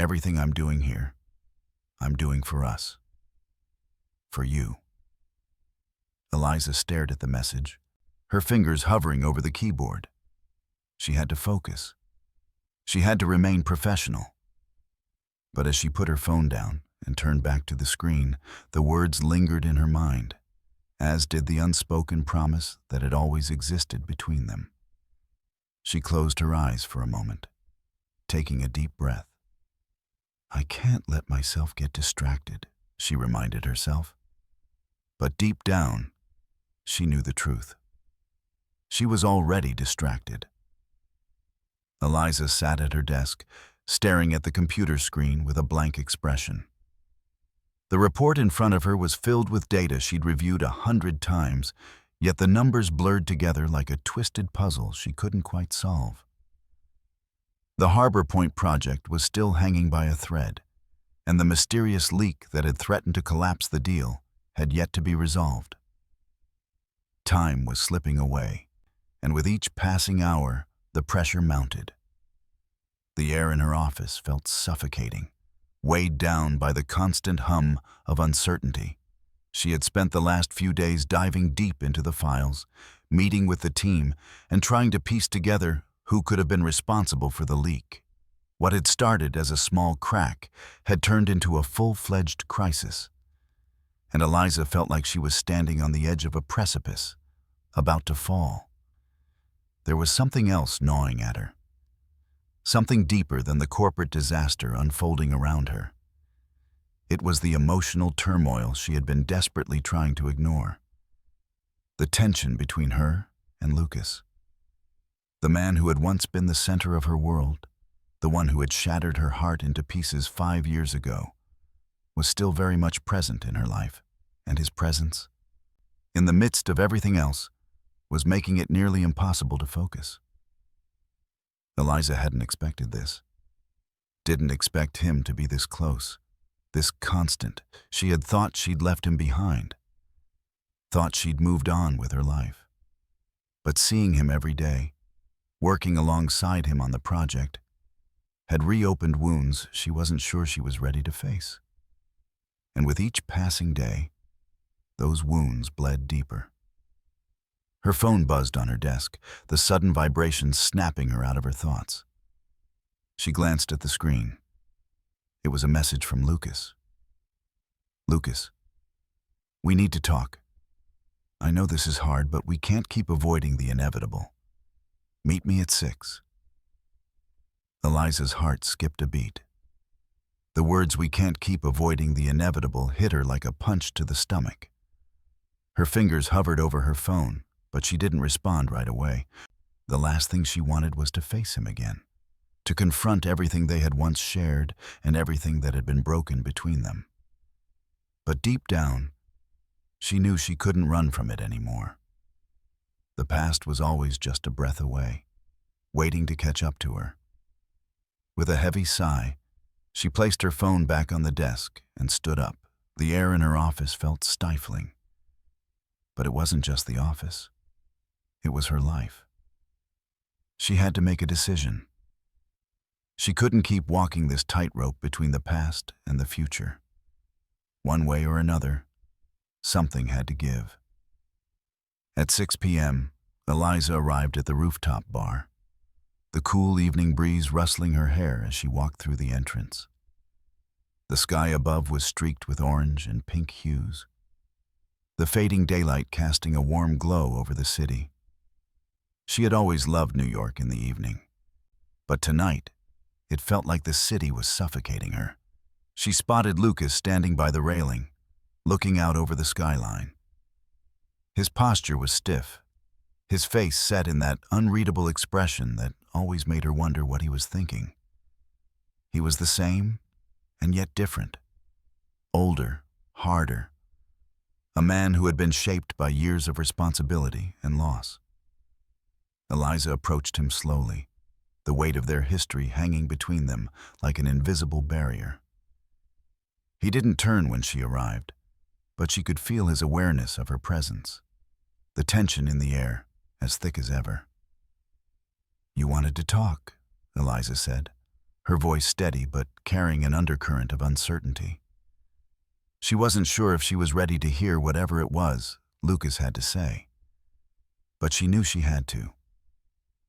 everything I'm doing here, I'm doing for us. For you. Eliza stared at the message, her fingers hovering over the keyboard. She had to focus. She had to remain professional. But as she put her phone down and turned back to the screen, the words lingered in her mind, as did the unspoken promise that had always existed between them. She closed her eyes for a moment, taking a deep breath. I can't let myself get distracted, she reminded herself. But deep down, she knew the truth. She was already distracted. Eliza sat at her desk, staring at the computer screen with a blank expression. The report in front of her was filled with data she'd reviewed 100 times, yet the numbers blurred together like a twisted puzzle she couldn't quite solve. The Harbor Point project was still hanging by a thread, and the mysterious leak that had threatened to collapse the deal had yet to be resolved. Time was slipping away, and with each passing hour, the pressure mounted. The air in her office felt suffocating, weighed down by the constant hum of uncertainty. She had spent the last few days diving deep into the files, meeting with the team, and trying to piece together who could have been responsible for the leak. What had started as a small crack had turned into a full-fledged crisis, and Eliza felt like she was standing on the edge of a precipice, about to fall. There was something else gnawing at her, something deeper than the corporate disaster unfolding around her. It was the emotional turmoil she had been desperately trying to ignore. The tension between her and Lucas. The man who had once been the center of her world, the one who had shattered her heart into pieces 5 years ago, was still very much present in her life, and his presence, in the midst of everything else, was making it nearly impossible to focus. Eliza hadn't expected this. Didn't expect him to be this close, this constant. She had thought she'd left him behind, thought she'd moved on with her life. But seeing him every day, working alongside him on the project, had reopened wounds she wasn't sure she was ready to face. And with each passing day, those wounds bled deeper. Her phone buzzed on her desk, the sudden vibration snapping her out of her thoughts. She glanced at the screen. It was a message from Lucas. "Lucas, we need to talk. I know this is hard, but we can't keep avoiding the inevitable. Meet me at 6. Eliza's heart skipped a beat. The words "we can't keep avoiding the inevitable" hit her like a punch to the stomach. Her fingers hovered over her phone, but she didn't respond right away. The last thing she wanted was to face him again, to confront everything they had once shared and everything that had been broken between them. But deep down, she knew she couldn't run from it anymore. The past was always just a breath away, waiting to catch up to her. With a heavy sigh, she placed her phone back on the desk and stood up. The air in her office felt stifling. But it wasn't just the office. It was her life. She had to make a decision. She couldn't keep walking this tightrope between the past and the future. One way or another, something had to give. At 6 p.m., Eliza arrived at the rooftop bar, the cool evening breeze rustling her hair as she walked through the entrance. The sky above was streaked with orange and pink hues, the fading daylight casting a warm glow over the city. She had always loved New York in the evening, but tonight, it felt like the city was suffocating her. She spotted Lucas standing by the railing, looking out over the skyline. His posture was stiff, his face set in that unreadable expression that always made her wonder what he was thinking. He was the same, and yet different. Older, harder. A man who had been shaped by years of responsibility and loss. Eliza approached him slowly, the weight of their history hanging between them like an invisible barrier. He didn't turn when she arrived, but she could feel his awareness of her presence, the tension in the air, as thick as ever. "You wanted to talk," Eliza said, her voice steady but carrying an undercurrent of uncertainty. She wasn't sure if she was ready to hear whatever it was Lucas had to say, but she knew she had to.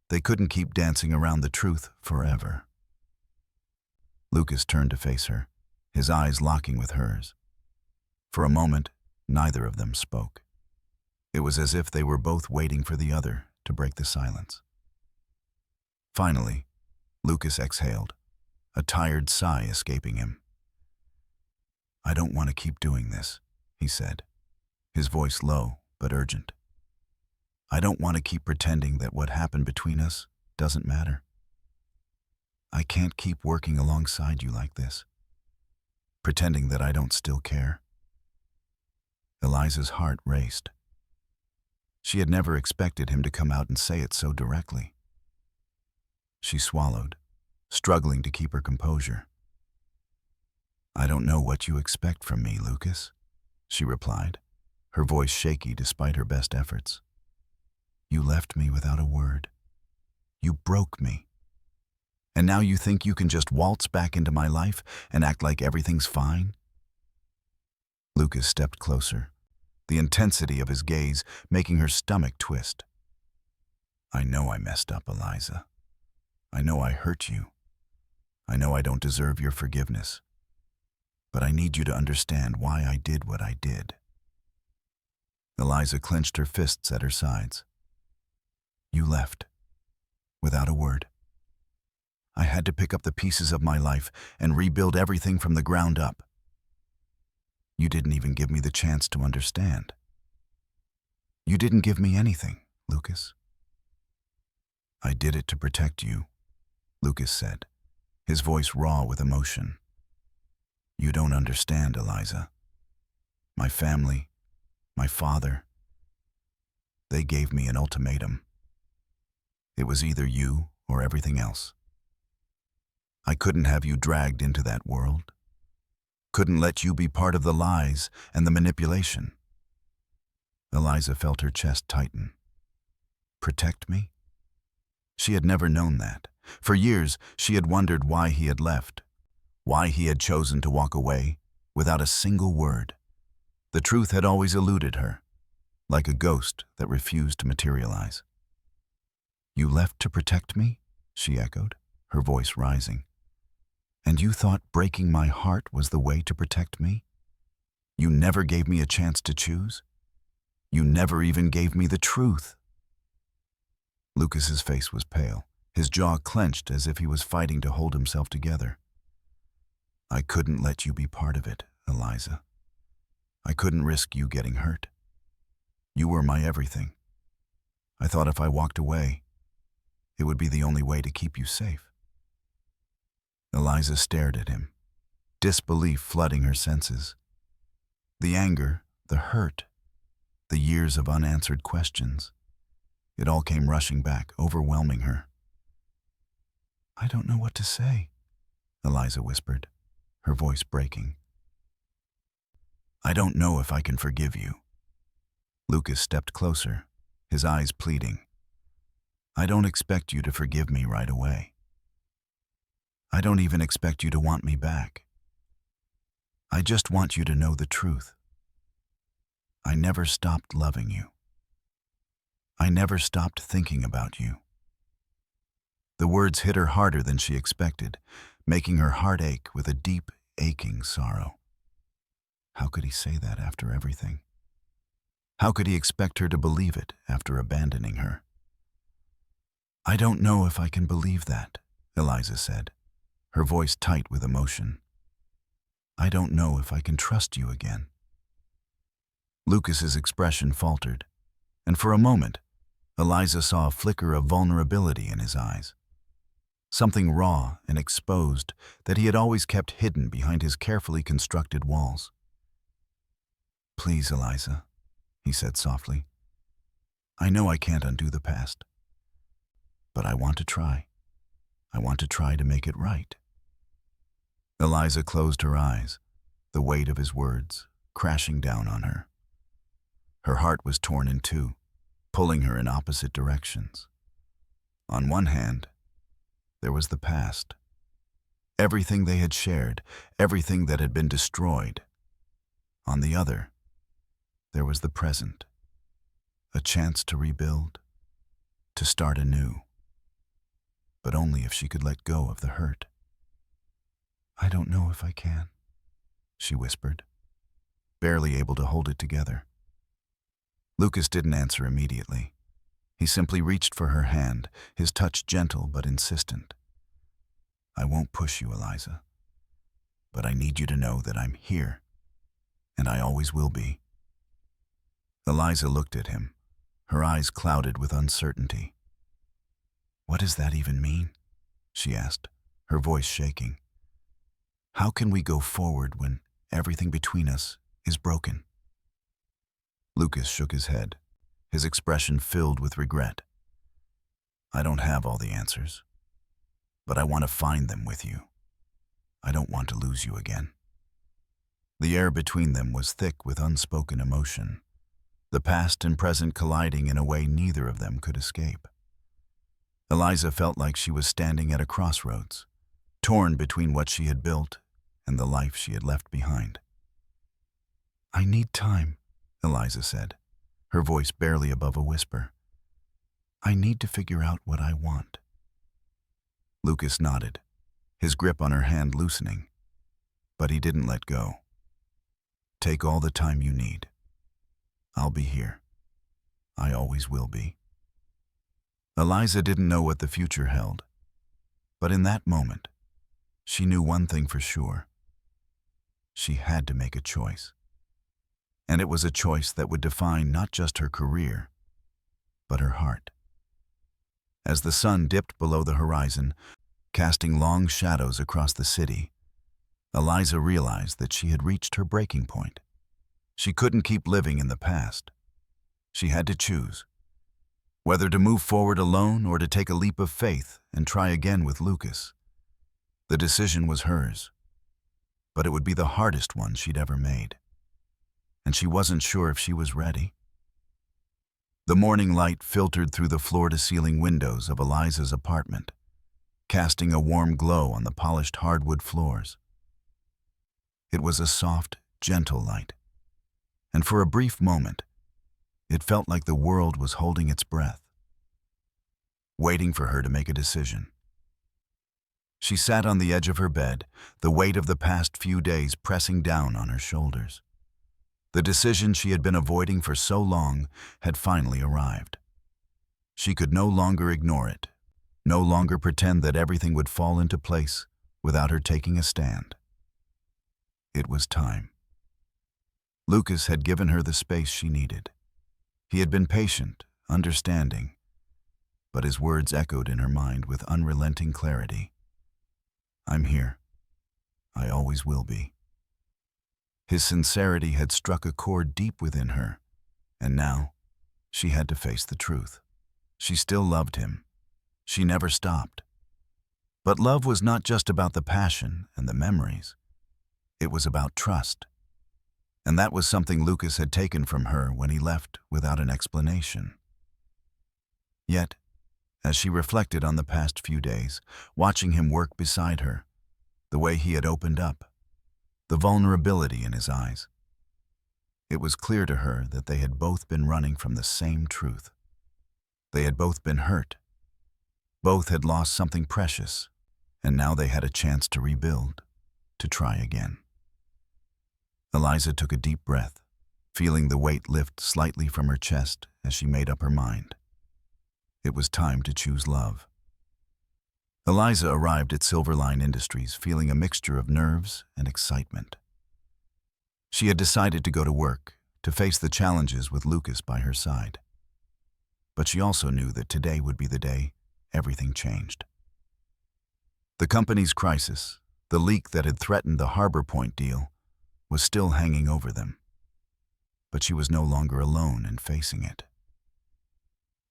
They couldn't keep dancing around the truth forever. Lucas turned to face her, his eyes locking with hers. For a moment, neither of them spoke. It was as if they were both waiting for the other to break the silence. Finally, Lucas exhaled, a tired sigh escaping him. "I don't want to keep doing this," he said, his voice low but urgent. "I don't want to keep pretending that what happened between us doesn't matter. I can't keep working alongside you like this, pretending that I don't still care." Eliza's heart raced. She had never expected him to come out and say it so directly. She swallowed, struggling to keep her composure. "I don't know what you expect from me, Lucas," she replied, her voice shaky despite her best efforts. "You left me without a word. You broke me. And now you think you can just waltz back into my life and act like everything's fine?" Lucas stepped closer, the intensity of his gaze making her stomach twist. "I know I messed up, Eliza. I know I hurt you. I know I don't deserve your forgiveness. But I need you to understand why I did what I did." Eliza clenched her fists at her sides. "You left, without a word. I had to pick up the pieces of my life and rebuild everything from the ground up. You didn't even give me the chance to understand. You didn't give me anything, Lucas." "I did it to protect you," Lucas said, his voice raw with emotion. "You don't understand, Eliza. My family, my father, they gave me an ultimatum. It was either you or everything else. I couldn't have you dragged into that world. Couldn't let you be part of the lies and the manipulation." Eliza felt her chest tighten. Protect me? She had never known that. For years, she had wondered why he had left, why he had chosen to walk away without a single word. The truth had always eluded her, like a ghost that refused to materialize. "You left to protect me?" she echoed, her voice rising. "And you thought breaking my heart was the way to protect me? You never gave me a chance to choose? You never even gave me the truth." Lucas's face was pale, his jaw clenched as if he was fighting to hold himself together. "I couldn't let you be part of it, Eliza. I couldn't risk you getting hurt. You were my everything. I thought if I walked away, it would be the only way to keep you safe." Eliza stared at him, disbelief flooding her senses. The anger, the hurt, the years of unanswered questions, it all came rushing back, overwhelming her. "I don't know what to say," Eliza whispered, her voice breaking. "I don't know if I can forgive you." Lucas stepped closer, his eyes pleading. "I don't expect you to forgive me right away. I don't even expect you to want me back. I just want you to know the truth. I never stopped loving you. I never stopped thinking about you." The words hit her harder than she expected, making her heart ache with a deep, aching sorrow. How could he say that after everything? How could he expect her to believe it after abandoning her? "I don't know if I can believe that," Eliza said, her voice tight with emotion. "I don't know if I can trust you again." Lucas's expression faltered, and for a moment, Eliza saw a flicker of vulnerability in his eyes. Something raw and exposed that he had always kept hidden behind his carefully constructed walls. "Please, Eliza," he said softly. "I know I can't undo the past, but I want to try. I want to try to make it right." Eliza closed her eyes, the weight of his words crashing down on her. Her heart was torn in two, pulling her in opposite directions. On one hand, there was the past. Everything they had shared, everything that had been destroyed. On the other, there was the present. A chance to rebuild, to start anew. But only if she could let go of the hurt. "I don't know if I can," she whispered, barely able to hold it together. Lucas didn't answer immediately. He simply reached for her hand, his touch gentle but insistent. "I won't push you, Eliza, but I need you to know that I'm here, and I always will be." Eliza looked at him, her eyes clouded with uncertainty. "What does that even mean?" she asked, her voice shaking. "How can we go forward when everything between us is broken?" Lucas shook his head, his expression filled with regret. "I don't have all the answers, but I want to find them with you. I don't want to lose you again." The air between them was thick with unspoken emotion, the past and present colliding in a way neither of them could escape. Eliza felt like she was standing at a crossroads, torn between what she had built and the life she had left behind. "I need time," Eliza said, her voice barely above a whisper. "I need to figure out what I want." Lucas nodded, his grip on her hand loosening, but he didn't let go. "Take all the time you need. I'll be here. I always will be." Eliza didn't know what the future held, but in that moment, she knew one thing for sure. She had to make a choice. And it was a choice that would define not just her career, but her heart. As the sun dipped below the horizon, casting long shadows across the city, Eliza realized that she had reached her breaking point. She couldn't keep living in the past. She had to choose, whether to move forward alone or to take a leap of faith and try again with Lucas. The decision was hers, but it would be the hardest one she'd ever made. And she wasn't sure if she was ready. The morning light filtered through the floor-to-ceiling windows of Eliza's apartment, casting a warm glow on the polished hardwood floors. It was a soft, gentle light, and for a brief moment, it felt like the world was holding its breath, waiting for her to make a decision. She sat on the edge of her bed, the weight of the past few days pressing down on her shoulders. The decision she had been avoiding for so long had finally arrived. She could no longer ignore it, no longer pretend that everything would fall into place without her taking a stand. It was time. Lucas had given her the space she needed. He had been patient, understanding, but his words echoed in her mind with unrelenting clarity. "I'm here. I always will be." His sincerity had struck a chord deep within her, and now she had to face the truth. She still loved him. She never stopped. But love was not just about the passion and the memories. It was about trust. And that was something Lucas had taken from her when he left without an explanation. Yet, as she reflected on the past few days, watching him work beside her, the way he had opened up, the vulnerability in his eyes, it was clear to her that they had both been running from the same truth. They had both been hurt. Both had lost something precious, and now they had a chance to rebuild, to try again. Eliza took a deep breath, feeling the weight lift slightly from her chest as she made up her mind. It was time to choose love. Eliza arrived at Silverline Industries feeling a mixture of nerves and excitement. She had decided to go to work, to face the challenges with Lucas by her side. But she also knew that today would be the day everything changed. The company's crisis, the leak that had threatened the Harbor Point deal, was still hanging over them. But she was no longer alone in facing it.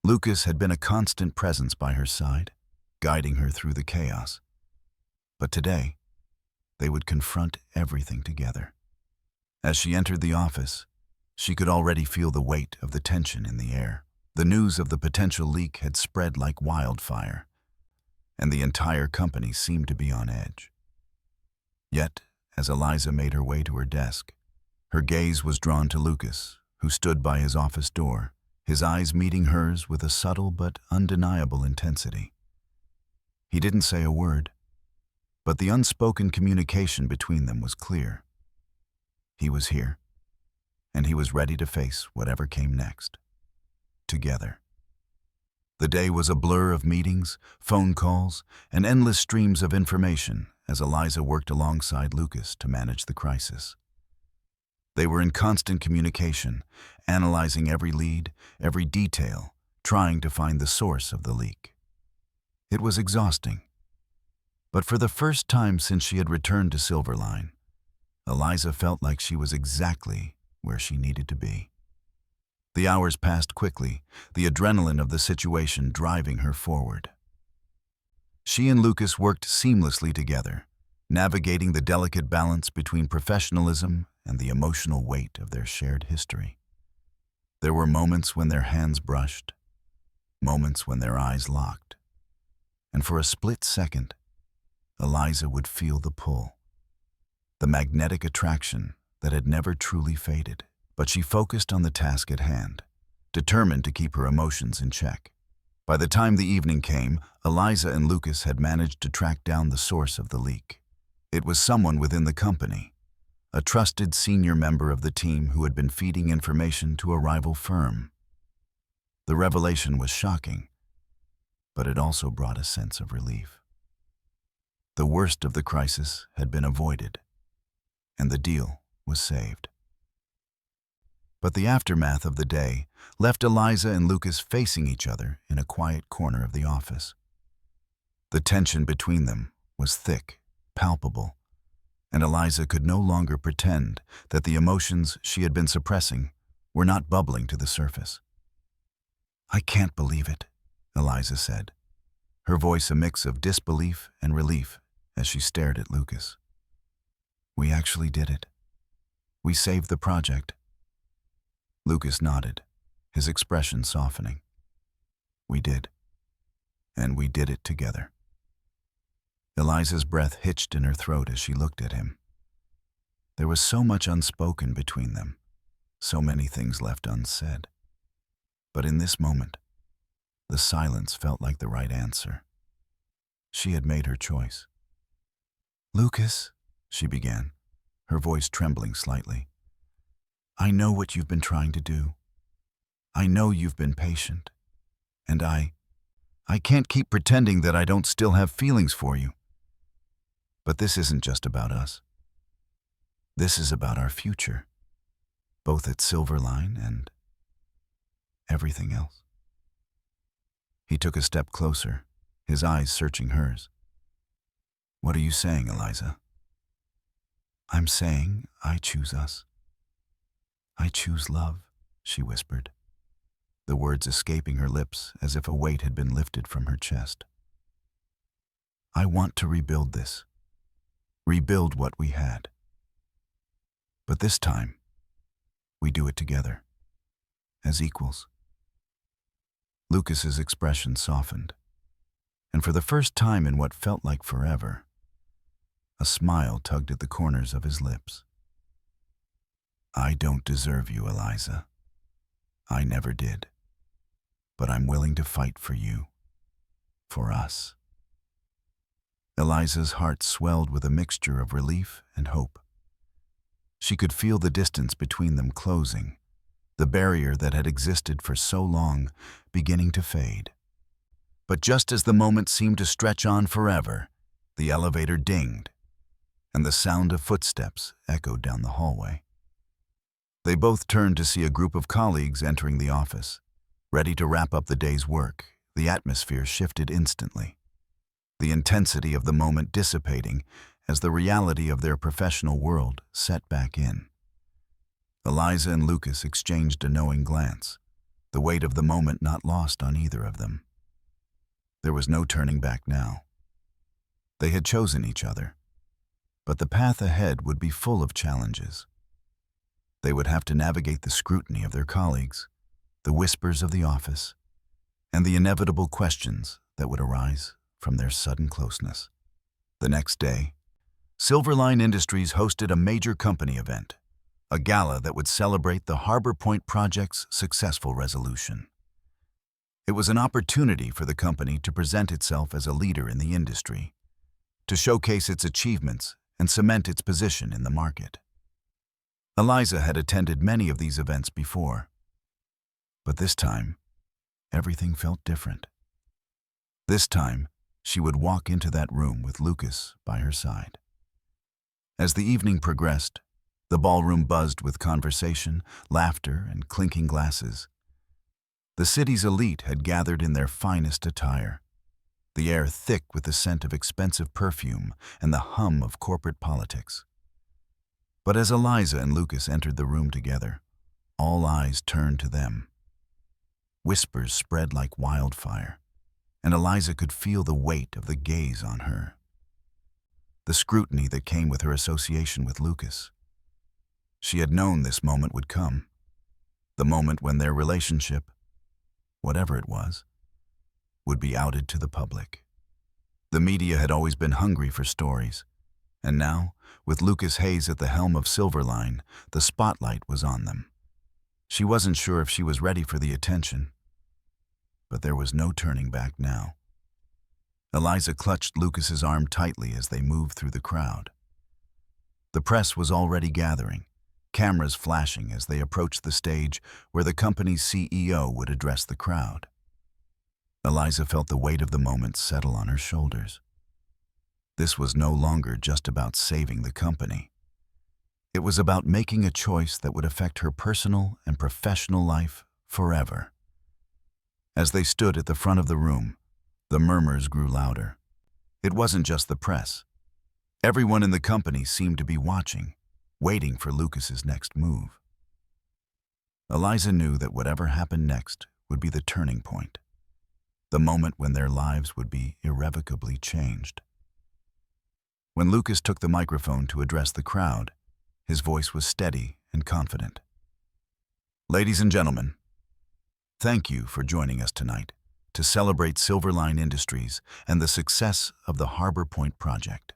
Lucas had been a constant presence by her side, guiding her through the chaos. But today, they would confront everything together. As she entered the office, she could already feel the weight of the tension in the air. The news of the potential leak had spread like wildfire, and the entire company seemed to be on edge. Yet, as Eliza made her way to her desk, her gaze was drawn to Lucas, who stood by his office door, his eyes meeting hers with a subtle but undeniable intensity. He didn't say a word, but the unspoken communication between them was clear. He was here, and he was ready to face whatever came next. Together. The day was a blur of meetings, phone calls, and endless streams of information as Eliza worked alongside Lucas to manage the crisis. They were in constant communication, analyzing every lead, every detail, trying to find the source of the leak. It was exhausting. But for the first time since she had returned to Silverline, Eliza felt like she was exactly where she needed to be. The hours passed quickly, the adrenaline of the situation driving her forward. She and Lucas worked seamlessly together, navigating the delicate balance between professionalism and the emotional weight of their shared history. There were moments when their hands brushed, moments when their eyes locked, and for a split second, Eliza would feel the pull, the magnetic attraction that had never truly faded. But she focused on the task at hand, determined to keep her emotions in check. By the time the evening came, Eliza and Lucas had managed to track down the source of the leak. It was someone within the company, a trusted senior member of the team who had been feeding information to a rival firm. The revelation was shocking, but it also brought a sense of relief. The worst of the crisis had been avoided, and the deal was saved. But the aftermath of the day left Eliza and Lucas facing each other in a quiet corner of the office. The tension between them was thick, palpable, and Eliza could no longer pretend that the emotions she had been suppressing were not bubbling to the surface. "I can't believe it," Eliza said, her voice a mix of disbelief and relief as she stared at Lucas. "We actually did it. We saved the project." Lucas nodded, his expression softening. "We did. And we did it together." Eliza's breath hitched in her throat as she looked at him. There was so much unspoken between them, so many things left unsaid. But in this moment, the silence felt like the right answer. She had made her choice. "Lucas," she began, her voice trembling slightly, "I know what you've been trying to do. I know you've been patient. And I can't keep pretending that I don't still have feelings for you. But this isn't just about us. This is about our future, both at Silverline and everything else." He took a step closer, his eyes searching hers. "What are you saying, Eliza?" "I'm saying I choose us. I choose love," she whispered, the words escaping her lips as if a weight had been lifted from her chest. "I want to rebuild this, rebuild what we had. But this time, we do it together, as equals." Lucas's expression softened, and for the first time in what felt like forever, a smile tugged at the corners of his lips. "I don't deserve you, Eliza. I never did. But I'm willing to fight for you, for us." Eliza's heart swelled with a mixture of relief and hope. She could feel the distance between them closing, the barrier that had existed for so long beginning to fade. But just as the moment seemed to stretch on forever, the elevator dinged, and the sound of footsteps echoed down the hallway. They both turned to see a group of colleagues entering the office. Ready to wrap up the day's work, the atmosphere shifted instantly, the intensity of the moment dissipating as the reality of their professional world set back in. Eliza and Lucas exchanged a knowing glance, the weight of the moment not lost on either of them. There was no turning back now. They had chosen each other, but the path ahead would be full of challenges. They would have to navigate the scrutiny of their colleagues, the whispers of the office, and the inevitable questions that would arise from their sudden closeness. The next day, Silverline Industries hosted a major company event, a gala that would celebrate the Harbor Point project's successful resolution. It was an opportunity for the company to present itself as a leader in the industry, to showcase its achievements and cement its position in the market. Eliza had attended many of these events before, but this time, everything felt different. This time, she would walk into that room with Lucas by her side. As the evening progressed, the ballroom buzzed with conversation, laughter, and clinking glasses. The city's elite had gathered in their finest attire, the air thick with the scent of expensive perfume and the hum of corporate politics. But as Eliza and Lucas entered the room together, all eyes turned to them. Whispers spread like wildfire, and Eliza could feel the weight of the gaze on her. The scrutiny that came with her association with Lucas. She had known this moment would come, the moment when their relationship, whatever it was, would be outed to the public. The media had always been hungry for stories, and now, with Lucas Hayes at the helm of Silverline, the spotlight was on them. She wasn't sure if she was ready for the attention, but there was no turning back now. Eliza clutched Lucas's arm tightly as they moved through the crowd. The press was already gathering, cameras flashing as they approached the stage where the company's CEO would address the crowd. Eliza felt the weight of the moment settle on her shoulders. This was no longer just about saving the company. It was about making a choice that would affect her personal and professional life forever. As they stood at the front of the room, the murmurs grew louder. It wasn't just the press. Everyone in the company seemed to be watching, waiting for Lucas's next move. Eliza knew that whatever happened next would be the turning point, the moment when their lives would be irrevocably changed. When Lucas took the microphone to address the crowd, his voice was steady and confident. "Ladies and gentlemen, thank you for joining us tonight to celebrate Silverline Industries and the success of the Harbor Point project.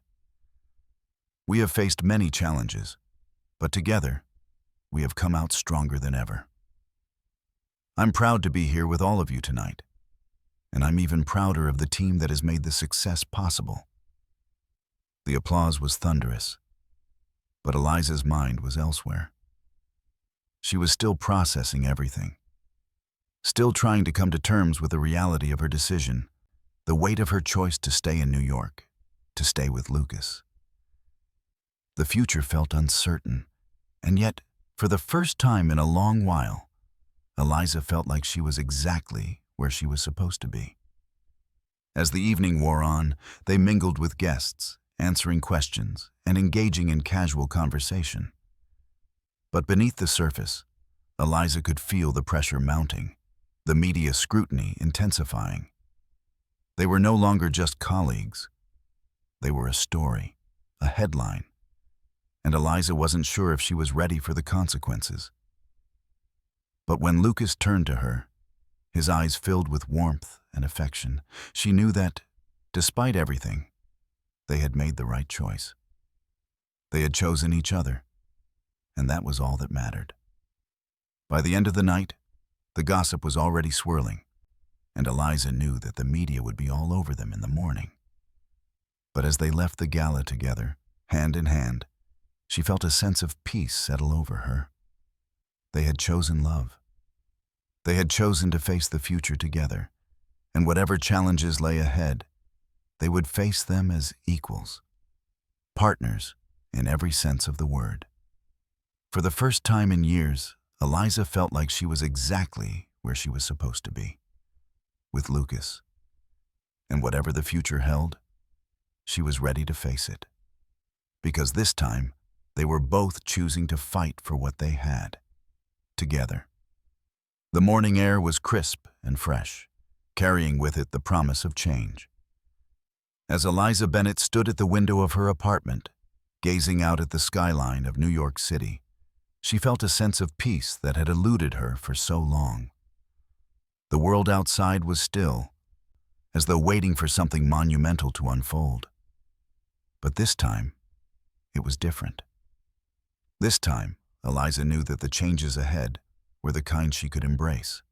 We have faced many challenges, but together, we have come out stronger than ever. I'm proud to be here with all of you tonight, and I'm even prouder of the team that has made the success possible. The applause was thunderous, but Eliza's mind was elsewhere. She was still processing everything, still trying to come to terms with the reality of her decision, the weight of her choice to stay in New York, to stay with Lucas. The future felt uncertain, and yet, for the first time in a long while, Eliza felt like she was exactly where she was supposed to be. As the evening wore on, they mingled with guests, answering questions and engaging in casual conversation. But beneath the surface, Eliza could feel the pressure mounting, the media scrutiny intensifying. They were no longer just colleagues. They were a story, a headline, and Eliza wasn't sure if she was ready for the consequences. But when Lucas turned to her, his eyes filled with warmth and affection, she knew that, despite everything, they had made the right choice. They had chosen each other, and that was all that mattered. By the end of the night, the gossip was already swirling, and Eliza knew that the media would be all over them in the morning. But as they left the gala together, hand in hand, she felt a sense of peace settle over her. They had chosen love. They had chosen to face the future together, and whatever challenges lay ahead, they would face them as equals, partners in every sense of the word. For the first time in years, Eliza felt like she was exactly where she was supposed to be, with Lucas. And whatever the future held, she was ready to face it. Because this time, they were both choosing to fight for what they had, together. The morning air was crisp and fresh, carrying with it the promise of change. As Eliza Bennett stood at the window of her apartment, gazing out at the skyline of New York City, she felt a sense of peace that had eluded her for so long. The world outside was still, as though waiting for something monumental to unfold. But this time, it was different. This time, Eliza knew that the changes ahead were the kind she could embrace.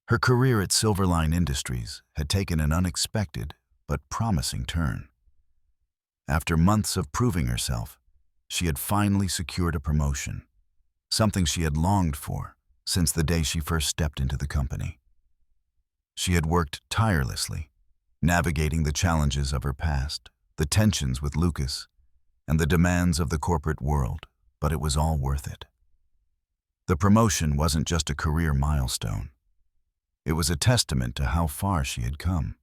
Her career at Silverline Industries had taken an unexpected but promising turn. After months of proving herself, she had finally secured a promotion, something she had longed for since the day she first stepped into the company. She had worked tirelessly, navigating the challenges of her past, the tensions with Lucas, and the demands of the corporate world, but it was all worth it. The promotion wasn't just a career milestone. It was a testament to how far she had come.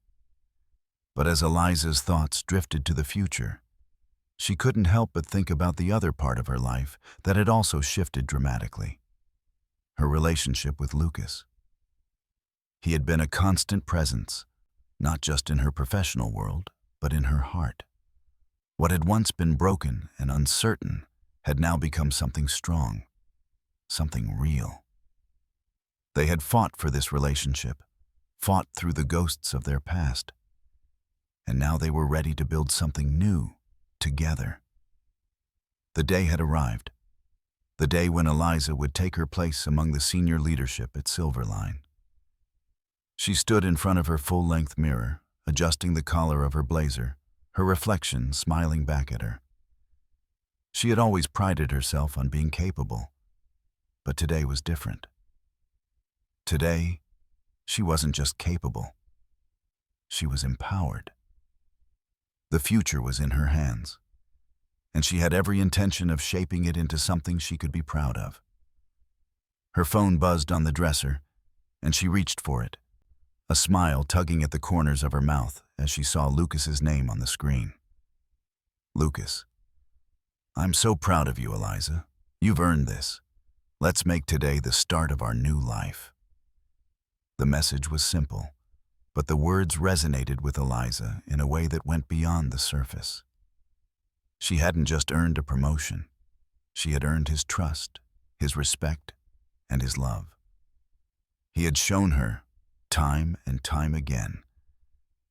But as Eliza's thoughts drifted to the future, she couldn't help but think about the other part of her life that had also shifted dramatically: her relationship with Lucas. He had been a constant presence, not just in her professional world, but in her heart. What had once been broken and uncertain had now become something strong, something real. They had fought for this relationship, fought through the ghosts of their past, and now they were ready to build something new, together. The day had arrived, the day when Eliza would take her place among the senior leadership at Silverline. She stood in front of her full-length mirror, adjusting the collar of her blazer, her reflection smiling back at her. She had always prided herself on being capable, but today was different. Today, she wasn't just capable, she was empowered. The future was in her hands, and she had every intention of shaping it into something she could be proud of. Her phone buzzed on the dresser, and she reached for it, a smile tugging at the corners of her mouth as she saw Lucas's name on the screen. Lucas: "I'm so proud of you, Eliza. You've earned this. Let's make today the start of our new life." The message was simple, but the words resonated with Eliza in a way that went beyond the surface. She hadn't just earned a promotion. She had earned his trust, his respect, and his love. He had shown her time and time again,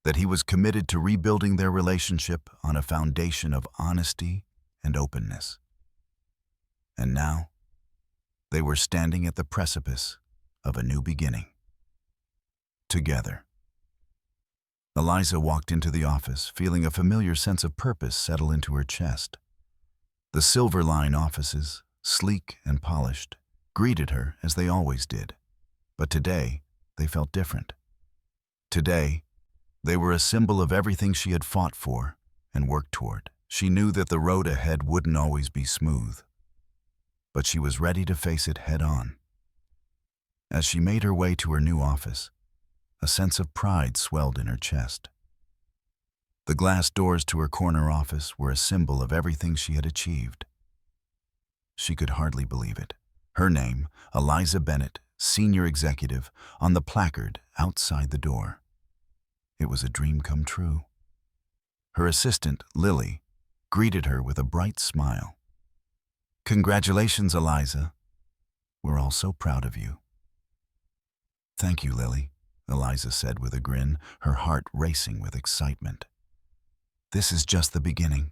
that he was committed to rebuilding their relationship on a foundation of honesty and openness. And now, they were standing at the precipice of a new beginning. Together. Eliza walked into the office, feeling a familiar sense of purpose settle into her chest. The Silverline offices, sleek and polished, greeted her as they always did. But today, they felt different. Today, they were a symbol of everything she had fought for and worked toward. She knew that the road ahead wouldn't always be smooth, but she was ready to face it head-on. As she made her way to her new office, a sense of pride swelled in her chest. The glass doors to her corner office were a symbol of everything she had achieved. She could hardly believe it. Her name, Eliza Bennett, senior executive, on the placard outside the door. It was a dream come true. Her assistant, Lily, greeted her with a bright smile. "Congratulations, Eliza. We're all so proud of you." "Thank you, Lily," Eliza said with a grin, her heart racing with excitement. "This is just the beginning."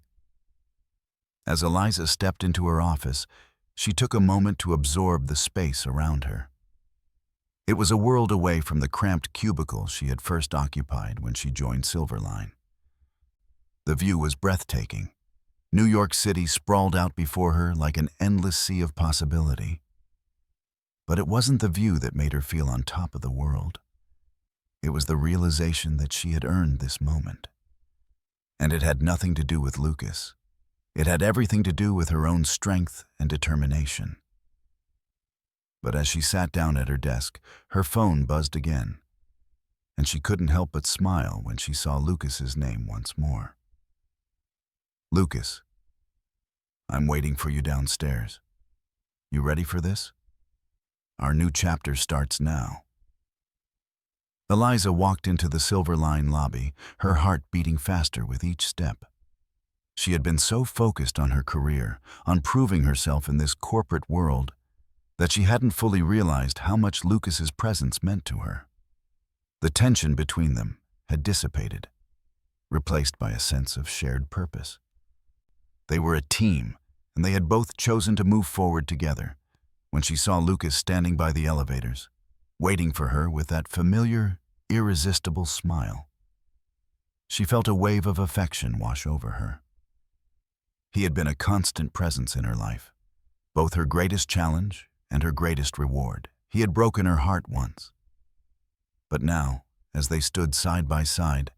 As Eliza stepped into her office, she took a moment to absorb the space around her. It was a world away from the cramped cubicle she had first occupied when she joined Silverline. The view was breathtaking. New York City sprawled out before her like an endless sea of possibility. But it wasn't the view that made her feel on top of the world. It was the realization that she had earned this moment. And it had nothing to do with Lucas. It had everything to do with her own strength and determination. But as she sat down at her desk, her phone buzzed again, and she couldn't help but smile when she saw Lucas's name once more. "Lucas, I'm waiting for you downstairs. You ready for this? Our new chapter starts now." Eliza walked into the Silverline lobby, her heart beating faster with each step. She had been so focused on her career, on proving herself in this corporate world, that she hadn't fully realized how much Lucas's presence meant to her. The tension between them had dissipated, replaced by a sense of shared purpose. They were a team, and they had both chosen to move forward together. When she saw Lucas standing by the elevators, waiting for her with that familiar, irresistible smile, she felt a wave of affection wash over her. He had been a constant presence in her life, both her greatest challenge and her greatest reward. He had broken her heart once. But now, as they stood side by side,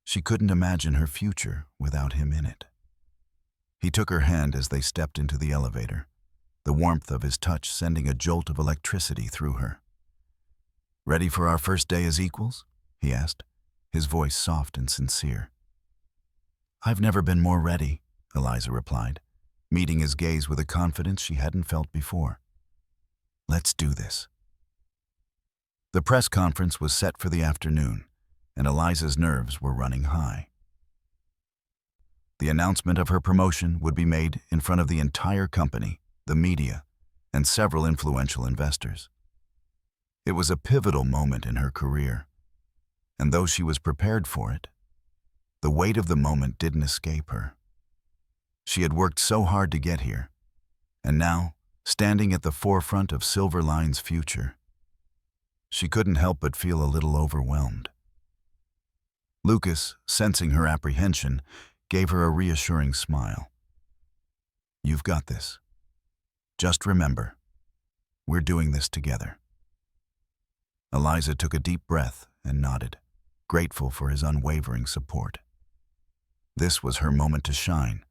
she couldn't imagine her future without him in it. He took her hand as they stepped into the elevator, the warmth of his touch sending a jolt of electricity through her. "Ready for our first day as equals?" he asked, his voice soft and sincere. "I've never been more ready," Eliza replied, meeting his gaze with a confidence she hadn't felt before. "Let's do this." The press conference was set for the afternoon, and Eliza's nerves were running high. The announcement of her promotion would be made in front of the entire company, the media, and several influential investors. It was a pivotal moment in her career, and though she was prepared for it, the weight of the moment didn't escape her. She had worked so hard to get here, and now, standing at the forefront of Silverline's future, she couldn't help but feel a little overwhelmed. Lucas, sensing her apprehension, gave her a reassuring smile. "You've got this. Just remember, we're doing this together." Eliza took a deep breath and nodded, grateful for his unwavering support. This was her moment to shine,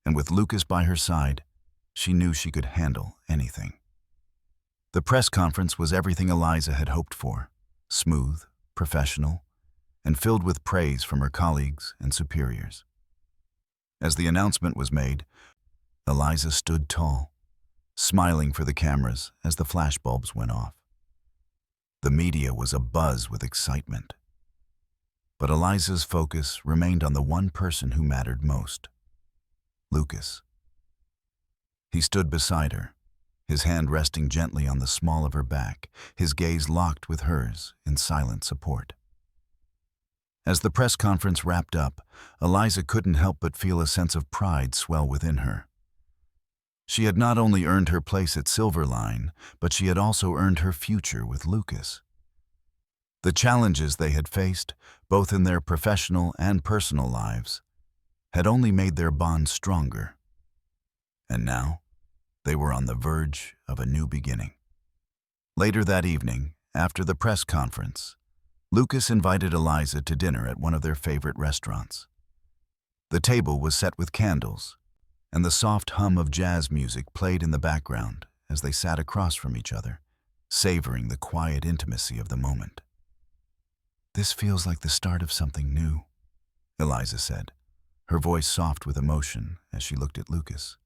and with Lucas by her side, she knew she could handle anything. The press conference was everything Eliza had hoped for, smooth, professional, and filled with praise from her colleagues and superiors. As the announcement was made, Eliza stood tall, smiling for the cameras as the flashbulbs went off. The media was abuzz with excitement. But Eliza's focus remained on the one person who mattered most, Lucas. He stood beside her, his hand resting gently on the small of her back, his gaze locked with hers in silent support. As the press conference wrapped up, Eliza couldn't help but feel a sense of pride swell within her. She had not only earned her place at Silverline, but she had also earned her future with Lucas. The challenges they had faced, both in their professional and personal lives, had only made their bond stronger. And now, they were on the verge of a new beginning. Later that evening, after the press conference, Lucas invited Eliza to dinner at one of their favorite restaurants. The table was set with candles, and the soft hum of jazz music played in the background as they sat across from each other, savoring the quiet intimacy of the moment. "This feels like the start of something new," Eliza said, her voice soft with emotion as she looked at Lucas.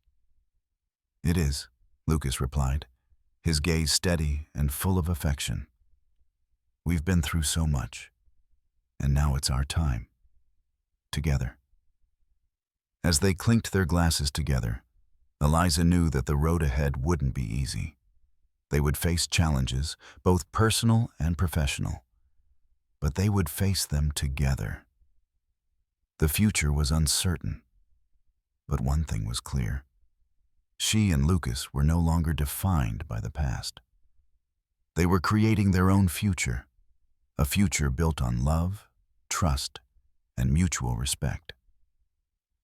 "It is," Lucas replied, his gaze steady and full of affection. "We've been through so much, and now it's our time. Together." As they clinked their glasses together, Eliza knew that the road ahead wouldn't be easy. They would face challenges, both personal and professional, but they would face them together. The future was uncertain, but one thing was clear. She and Lucas were no longer defined by the past. They were creating their own future, a future built on love, trust, and mutual respect.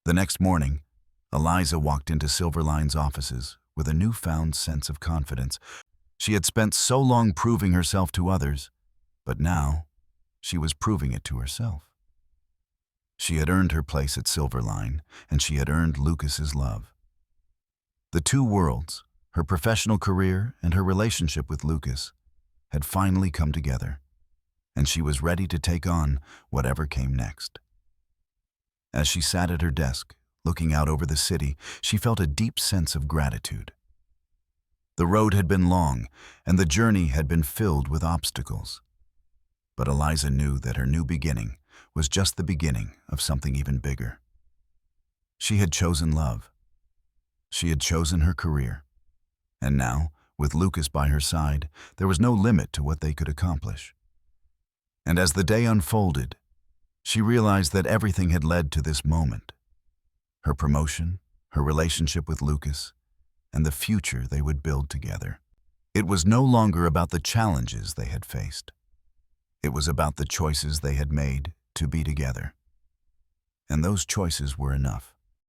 The next morning, Eliza walked into Silverline's offices with a newfound sense of confidence. She had spent so long proving herself to others, but now she was proving it to herself. She had earned her place at Silverline, and she had earned Lucas's love. The two worlds, her professional career and her relationship with Lucas, had finally come together, and she was ready to take on whatever came next. As she sat at her desk, looking out over the city, she felt a deep sense of gratitude. The road had been long, and the journey had been filled with obstacles. But Eliza knew that her new beginning was just the beginning of something even bigger. She had chosen love. She had chosen her career. And now, with Lucas by her side, there was no limit to what they could accomplish. And as the day unfolded, she realized that everything had led to this moment. Her promotion, her relationship with Lucas, and the future they would build together. It was no longer about the challenges they had faced. It was about the choices they had made to be together. And those choices were enough.